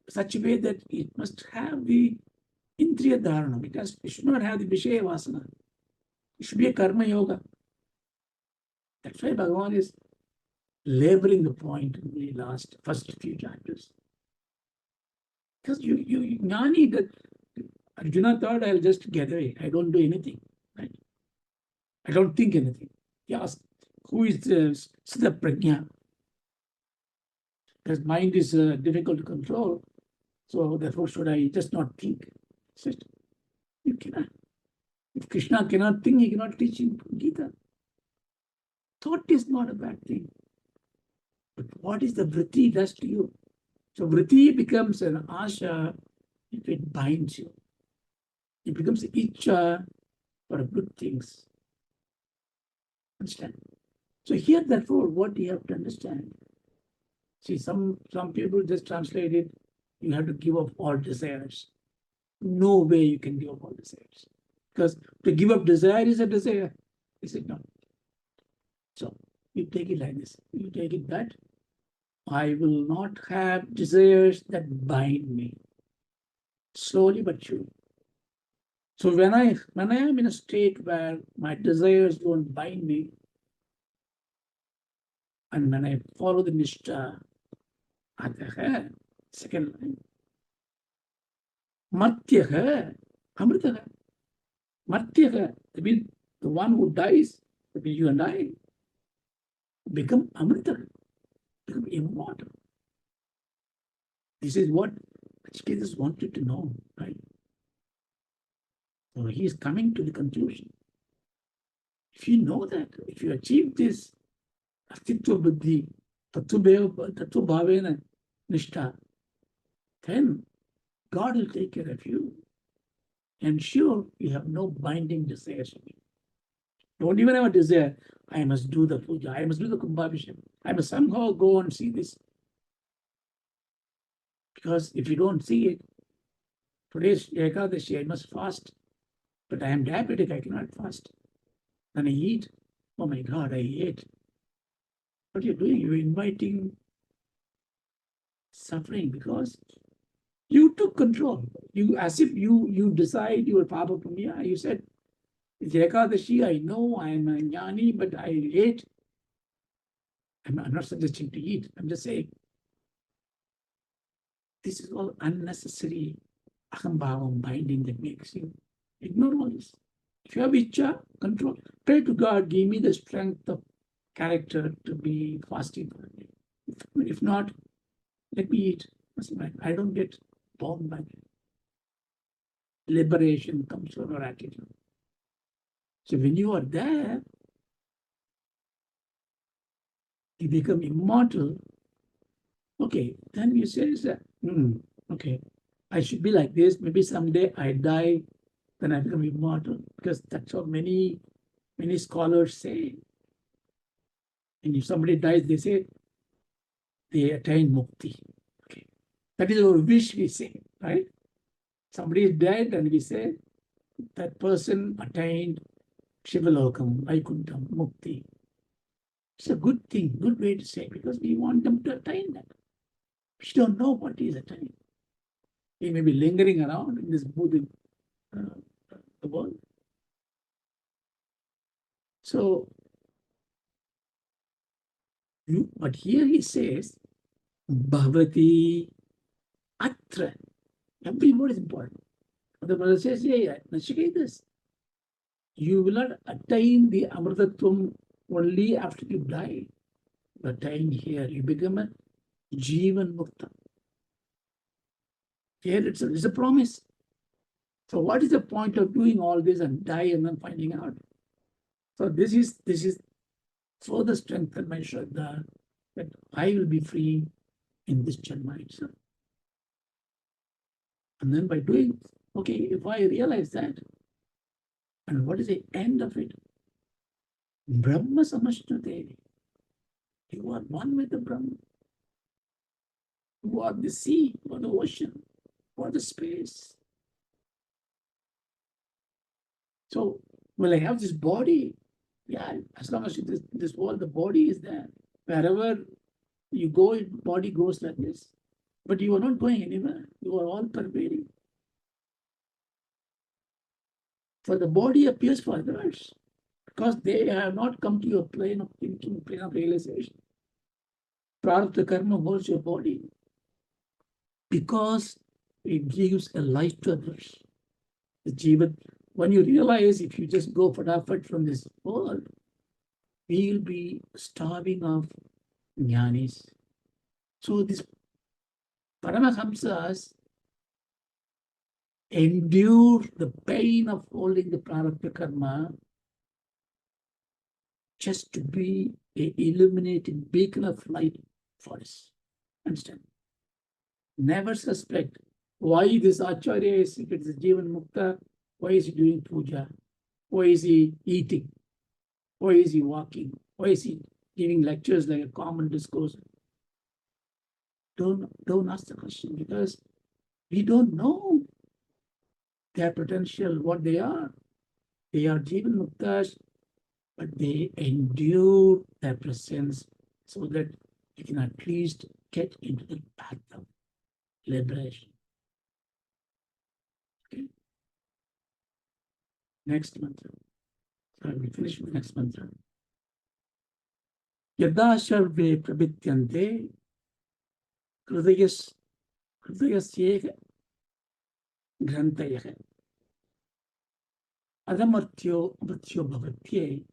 Speaker 1: such a way that it must have the indriya dharana. It should not have the vishaya vasana. It should be a karma yoga. That's why Bhagavan is laboring the point in the first few chapters. Because you jnani, that Arjuna thought, I'll just get away. I don't do anything. Right? I don't think anything. He asked, who is the prajna? His mind is difficult to control. So therefore, should I just not think? He said, you cannot. If Krishna cannot think, he cannot teach him Gita. Thought is not a bad thing. But what is the vritti does to you? So vritti becomes an asha if it binds you. It becomes ichcha for good things. Understand? So here, therefore, what you have to understand. See, some people just translate it, you have to give up all desires. No way you can give up all desires. Because to give up desire is a desire. Is it not? So you take it like this. You take it that I will not have desires that bind me. Slowly but surely. So when I am in a state where my desires don't bind me, and when I follow the nishtha, Adhyaya, second line, Matyaha, Amritaha. Matyaha, that means the one who dies, that means you and I, become Amrita, become immortal. This is what Naciketas wanted to know, right? So he is coming to the conclusion. If you know that, if you achieve this Astitva Buddhi, Tattva Bhavena Nishtha, then God will take care of you. And sure, you have no binding desires. Don't even have a desire. I must do the puja. I must do the Kumbhabhishek. I must somehow go and see this. Because if you don't see it, today's Ekadashi, I must fast. But I am diabetic, I cannot fast. Then I eat. Oh my God, I ate. What you're doing, you're inviting suffering because you took control. You, as if you decide your Papa Punya. You said, it's Ekadashi, I know I am a jnani, but I ate. I'm not suggesting to eat. I'm just saying, this is all unnecessary ahambhavam binding that makes you ignore all this. If you have ichcha, control. Pray to God, give me the strength of character to be fasting. If not, let me eat. I don't get bound by it. Liberation comes from our attitude. So when you are there, you become immortal. Okay, then you say, okay, I should be like this. Maybe someday I die, then I become immortal, because that's what many scholars say. And if somebody dies, they say they attain mukti. Okay, that is our wish, we say, right? Somebody is dead, and we say that person attained Shivalokam, Vaikuntham, Mukti. It's a good thing, good way to say, because we want them to attain that. We don't know what is attaining. He may be lingering around in this Buddha the world. So, but here he says, Bhavati Atra. Every word is important. The brother says, yeah, Naciketas, you will not attain the Amrtatvam only after you die. You attain here, you become a Jivan Mukta. Here it's a promise. So what is the point of doing all this and die and then finding out? So this is further strengthen my Shraddha that I will be free in this Janma itself. And then by doing, okay, if I realize that, and what is the end of it? Brahma Samashnate. You are one with the Brahma. You are the sea, you are the ocean, you are the space. So, will I have this body? Yeah, as long as this world, the body is there. Wherever you go, body goes like this. But you are not going anywhere. You are all pervading. For the body appears for others, because they have not come to your plane of thinking, plane of realization. Prarabdha karma holds your body because it gives a life to others. The jiva, when you realize if you just go fatafat from this world, we will be starving of jnanis. So these Paramahamsas endure the pain of holding the prarabdha karma just to be an illuminating beacon of light for us. Understand? Never suspect why this Acharya is, if it's a Jivan Mukta, why is he doing puja? Why is he eating? Why is he walking? Why is he giving lectures like a common discourse? Don't ask the question, because we don't know their potential, what they are. They are Jivan Muktas, but they endure their presence so that you can at least get into the path of liberation. Okay. Next mantra. So we finish with the next mantra. Yada sarve prabityante hridayasyeka grantayah adamartyo mrityo bhavatye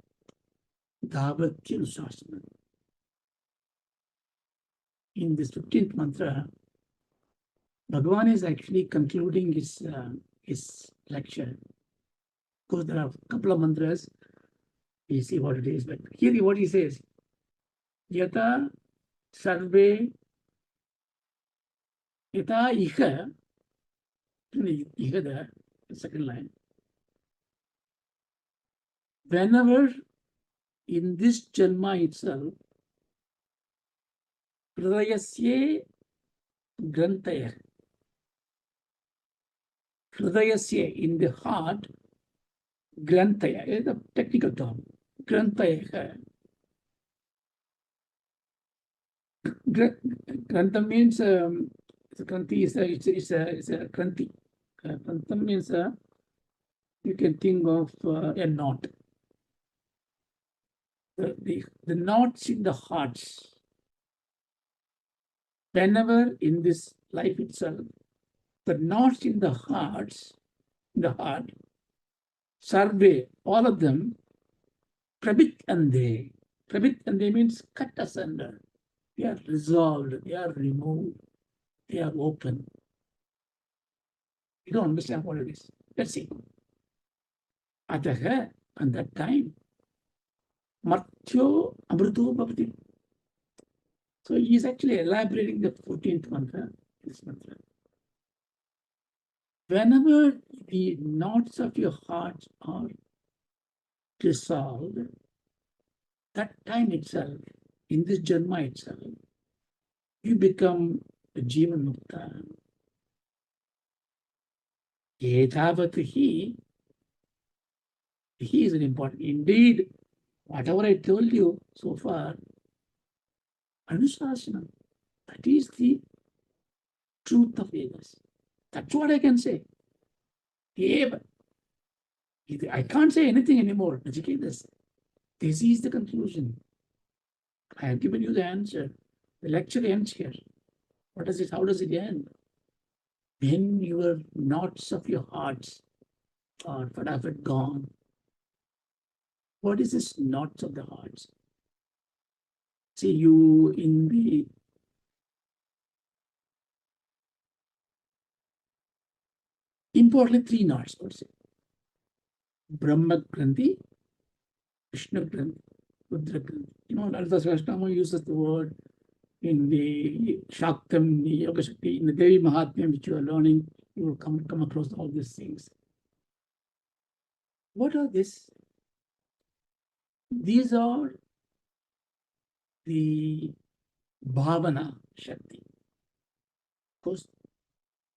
Speaker 1: dhavatya nusasana. In this 15th mantra, Bhagavan is actually concluding his lecture. Of course, there are a couple of mantras. We see what it is, but here what he says, Yata sarve, yata iha, iha there, the second line. Whenever in this Janma itself, hridayasye grantaya, hridayasye, in the heart, grantaya is a technical term. Grantaya. Granta means Kranti is a Kranti. Granta means you can think of a knot. The knots in the hearts. Whenever in this life itself, the knots in the hearts, in the heart, survey, all of them, prabit and they. Prabit and they means cut asunder. They are resolved, they are removed, they are open. You don't understand what it is. Let's see. Adhyaya, and that time, Martyo Amrito Bhavati. So he is actually elaborating the 14th mantra, this mantra. Whenever the knots of your heart are dissolved, that time itself, in this Janma itself, you become a Jiva Mukta. Etavat he is an important. Indeed, whatever I told you so far, Anusasana, that is the truth of Vedas. That's what I can say. Eva. I can't say anything anymore. Naciketas. This is the conclusion. I have given you the answer. The lecture ends here. What does it? How does it end? When your knots of your hearts are fatafat gone. What is this knots of the hearts? See, you in the importantly three knots, per se. Brahma Granthi, Vishnu Granthi, Rudra Granthi. You know, Lalita Sahasranama uses the word in the Shaktam, the Yoga Shakti, in the Devi Mahatmya, which you are learning, you will come across all these things. What are these? These are the Bhavana Shakti. Of course,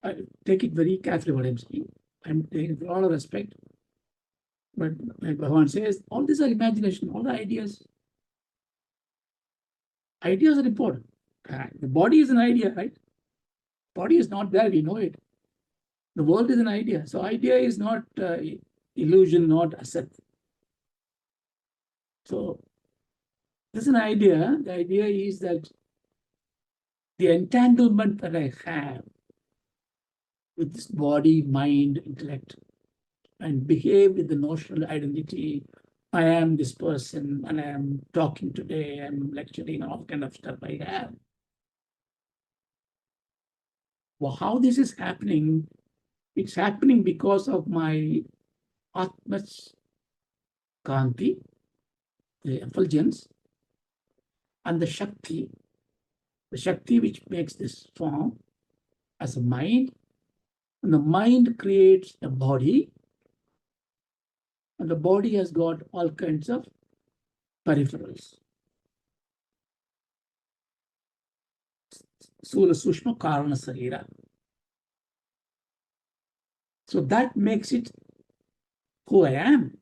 Speaker 1: I take it very carefully what I'm saying. I'm taking it with all respect. But like Bhagavan says, all these are imagination, all the ideas. Ideas are important. The body is an idea, right? Body is not there, we know it. The world is an idea. So idea is not illusion, not asset. So this is an idea. The idea is that the entanglement that I have with this body, mind, intellect, and behave with the notional identity. I am this person, and I am talking today, I'm lecturing, all kind of stuff I have. Well, how this is happening? It's happening because of my Atma Kanti, the effulgence, and the Shakti which makes this form as a mind, and the mind creates a body, and the body has got all kinds of peripherals. Sula Sushma Karana Sarira. So that makes it who I am.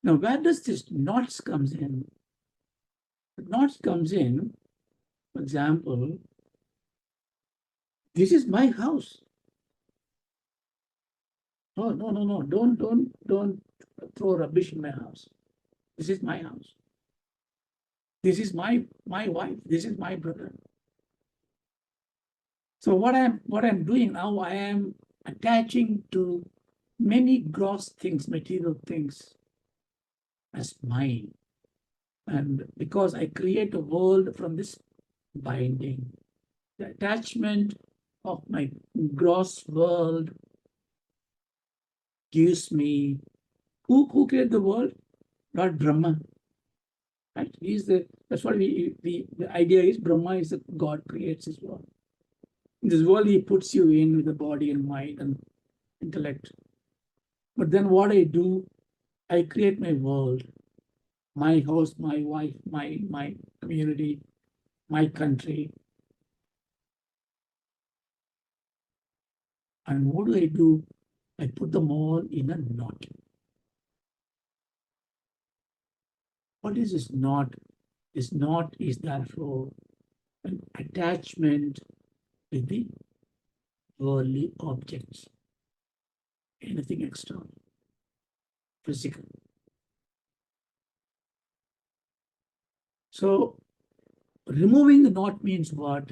Speaker 1: Now, where does this knots comes in? The knots comes in, for example, this is my house. No, no, no, no. Don't throw rubbish in my house. This is my house. This is my wife. This is my brother. So what I'm doing now, I am attaching to many gross things, material things as mine. And because I create a world from this binding, the attachment of my gross world gives me who created the world? Not Brahma. Right? That's what the idea is. Brahma is that God creates his world. In this world, he puts you in with the body and mind and intellect. But then what I do, I create my world, my house, my wife, my community, my country. And what do I do? I put them all in a knot. What is this knot? This knot is therefore an attachment with the worldly objects, anything external, physical. So removing the knot means what?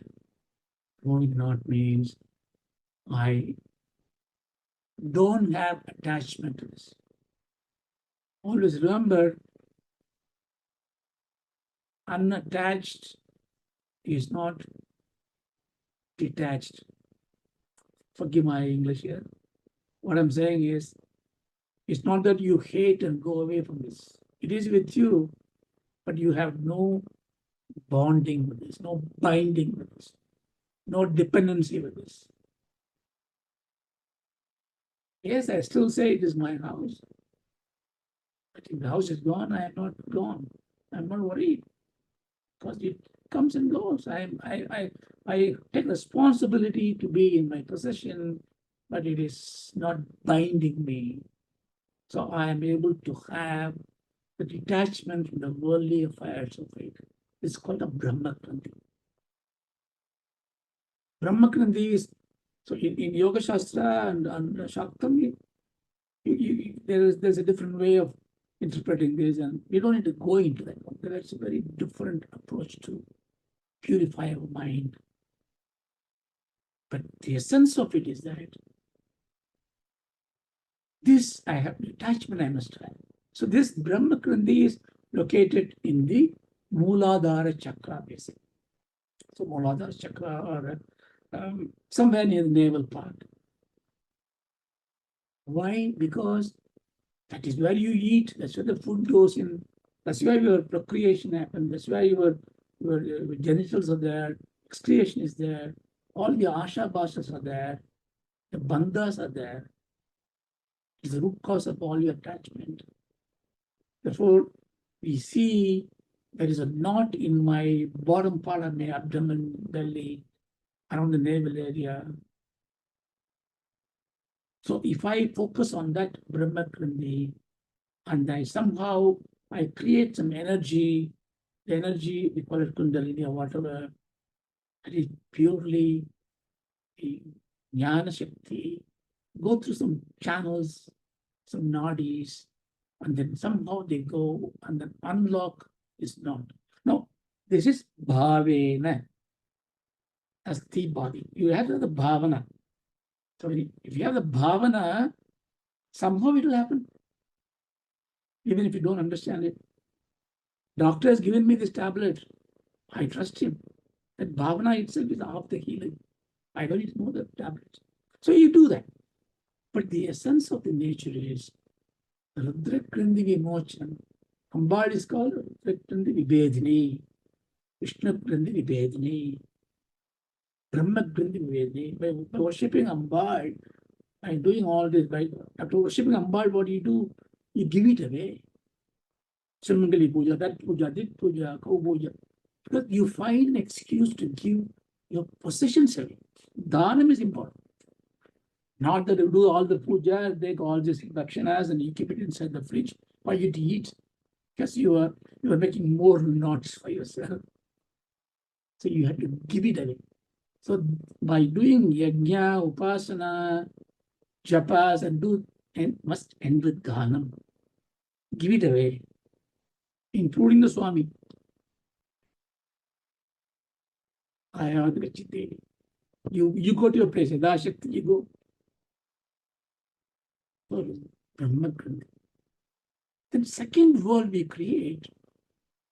Speaker 1: Removing the knot means I don't have attachment to this. Always remember, unattached is not detached. Forgive my English here. What I'm saying is, it's not that you hate and go away from this. It is with you, but you have no bonding with this, no binding with this, no dependency with this. Yes, I still say it is my house. But if the house is gone, I am not gone. I'm not worried because it comes and goes. I take responsibility to be in my possession, but it is not binding me. So I am able to have the detachment from the worldly affairs of it. It's called a Brahma Grandhi. Brahma Grandhi is, so in Yoga Shastra and Shaktam, there's a different way of interpreting this, and we don't need to go into that one. That's a very different approach to purify our mind. But the essence of it is that this I have detachment I must have. So this Brahma Grandhi is located in the Mooladhara Chakra, basically. So Mooladhara Chakra, or somewhere near the navel part. Why? Because that is where you eat. That's where the food goes in. That's where your procreation happens. That's where your genitals are there. Excretion is there. All the asha bhashas are there. The bandhas are there. It's the root cause of all your attachment. Therefore, we see there is a knot in my bottom part of my abdomen, belly, around the navel area. So if I focus on that Brahma Grandhi, and I create some energy, the energy, we call it Kundalini or whatever, that is purely Jnana Shakti, go through some channels, some nadis, and then somehow they go and then unlock is not. Now, this is bhavena, asti body. You have the bhavana. So if you have the bhavana, somehow it will happen, even if you don't understand it. Doctor has given me this tablet. I trust him. That bhavana itself is half the healing. I don't need to know the tablets. So you do that. But the essence of the nature is Rudra Grandhi Vimochanam. Ambad is called Rudra Grandhi Vibhedini, Vishnu Grandhi Vibhedini, Brahma Grandhi Vibhedini. By worshipping Ambad, by doing all this, after worshipping Ambad, what do? You give it away. Simangali Puja, that Puja, this Puja, Kau Puja. Because you find an excuse to give your possessions away. Dhanam is important. Not that you do all the puja, take all these dakshinas and you keep it inside the fridge for you to eat, because you are making more knots for yourself. So you have to give it away. So by doing yajna, upasana, japas, and must end with dhanam. Give it away, including the Swami. You go to your place, Yadashakti, you go. Brahma Grandhi. The second world we create,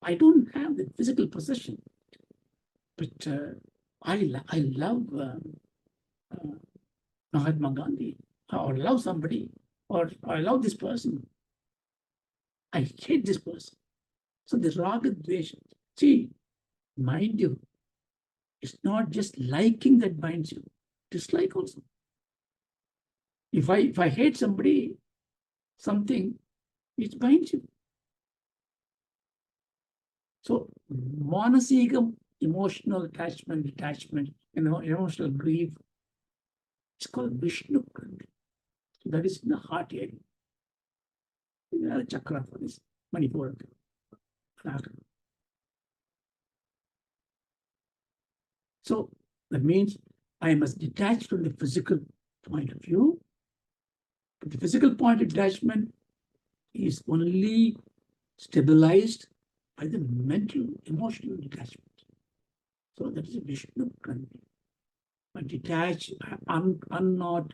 Speaker 1: I don't have the physical possession, but I love Mahatma Gandhi, or love somebody, or I love this person. I hate this person. So the raga dvesha. See, mind you, it's not just liking that binds you, dislike also. If I hate somebody, something, it binds you. So monasigam, emotional attachment, detachment, emotional grief, it's called Vishnu Grandhi. So that is in the heart area. You have a chakra for this, Manipura. So that means I must detach from the physical point of view. But the physical point of detachment is only stabilized by the mental, emotional detachment. So that is a Vishnu Grandhi. But detach, unknot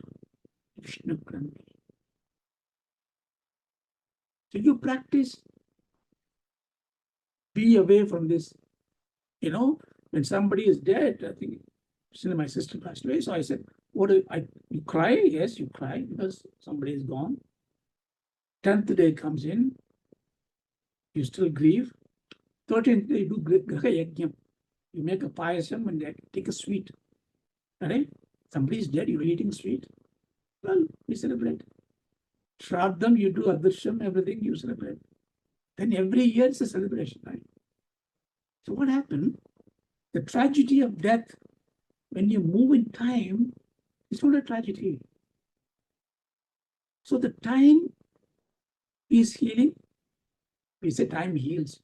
Speaker 1: Vishnu Grandhi. So you practice, be away from this. When somebody is dead, I think my sister passed away. So I said, you cry? Yes, you cry because somebody is gone. 10th day comes in, you still grieve. 13th day, you do Graha Yajnam. You make a payasam and take a sweet. Right? Somebody is dead, you're eating sweet. Well, we celebrate. Shraddham, you do Adhyaya, everything you celebrate. Then every year it's a celebration, right? So what happened? The tragedy of death, when you move in time, it's not a tragedy. So the time is healing. We say time heals.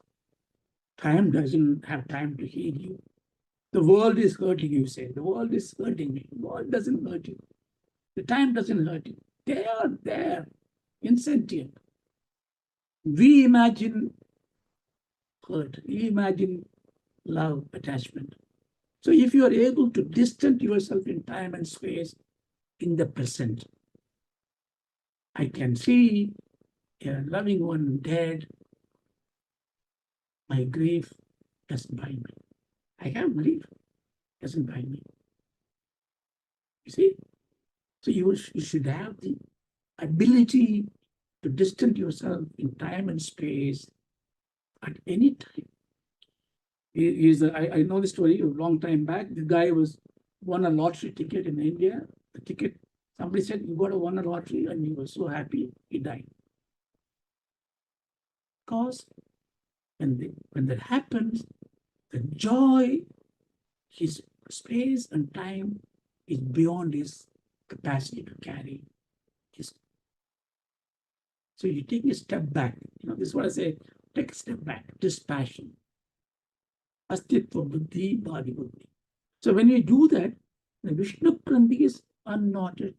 Speaker 1: Time doesn't have time to heal you. The world is hurting you, say. The world is hurting me. The world doesn't hurt you. The time doesn't hurt you. They are there, insentient. We imagine hurt. We imagine love, attachment. So if you are able to distance yourself in time and space in the present, I can see a loving one dead. My grief doesn't bind me. I have grief, doesn't bind me. You see? So you should have the ability to distance yourself in time and space at any time. I know the story a long time back. The guy won a lottery ticket in India. The ticket, somebody said, you got to win a lottery, and he was so happy, he died. Because when that happens, the joy, his space and time is beyond his capacity to carry. So you take a step back. This is what I say, take a step back, dispassion. Astitva buddhi, bhadi buddhi. So when we do that, the Vishnu Grandhi is unknotted.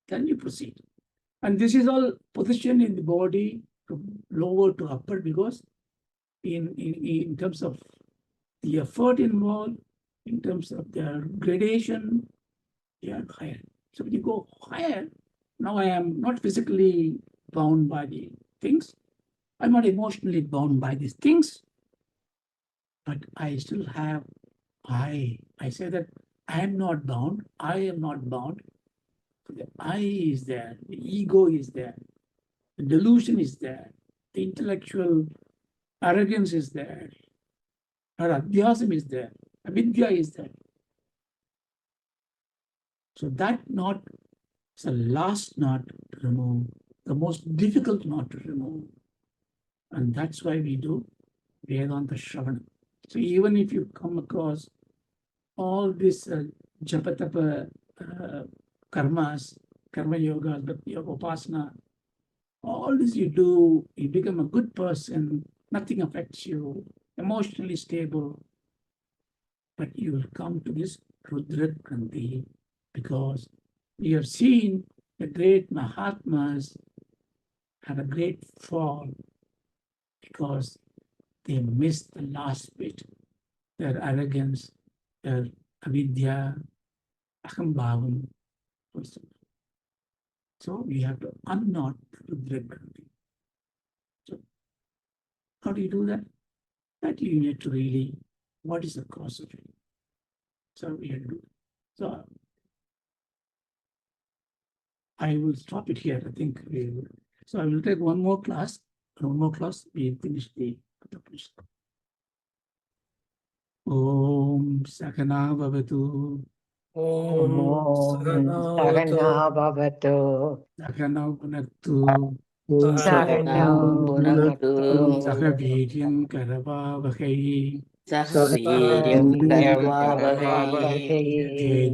Speaker 1: Then you proceed. And this is all positioned in the body from lower to upper, because in terms of the effort involved, in terms of the gradation, they are higher. So when you go higher, now I am not physically bound by the things. I'm not emotionally bound by these things, but I still have I say that I am not bound. I am not bound. The I is there. The ego is there. The delusion is there. The intellectual arrogance is there. Adhyasam is there. Avidya is there. So that knot is the last knot to remove, the most difficult knot to remove. And that's why we do Vedanta Shravana. So even if you come across all these Japatapa karmas, karma yoga, bhakti yoga, upasana, all this you do, you become a good person, nothing affects you, emotionally stable, but you will come to this Rudra Grandhi, because we have seen the great Mahatmas have a great fall because they missed the last bit, their arrogance, their avidya, ahambhavam. So we have to unknot Rudra Grandhi. So how do you do that? That you need to really, what is the cause of it? So we have to do that. So I will stop it here. I think we will. So I will take one more class. We finish the Kathopanishad. Om Sakana Bhavatu.
Speaker 2: Om
Speaker 3: Sagana Bhavatu.
Speaker 1: Sakana Bhunaktu.
Speaker 3: Saganam Bhunaktu.
Speaker 1: Saha Viryam Karavavahai.
Speaker 2: Sahaviryam Karavavahai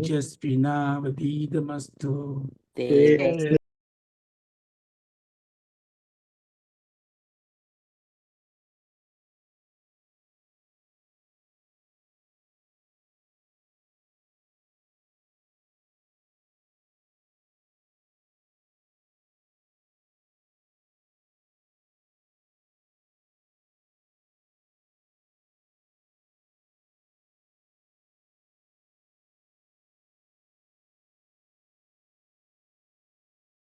Speaker 1: Tejasvina Vadidamastu.
Speaker 2: Tejas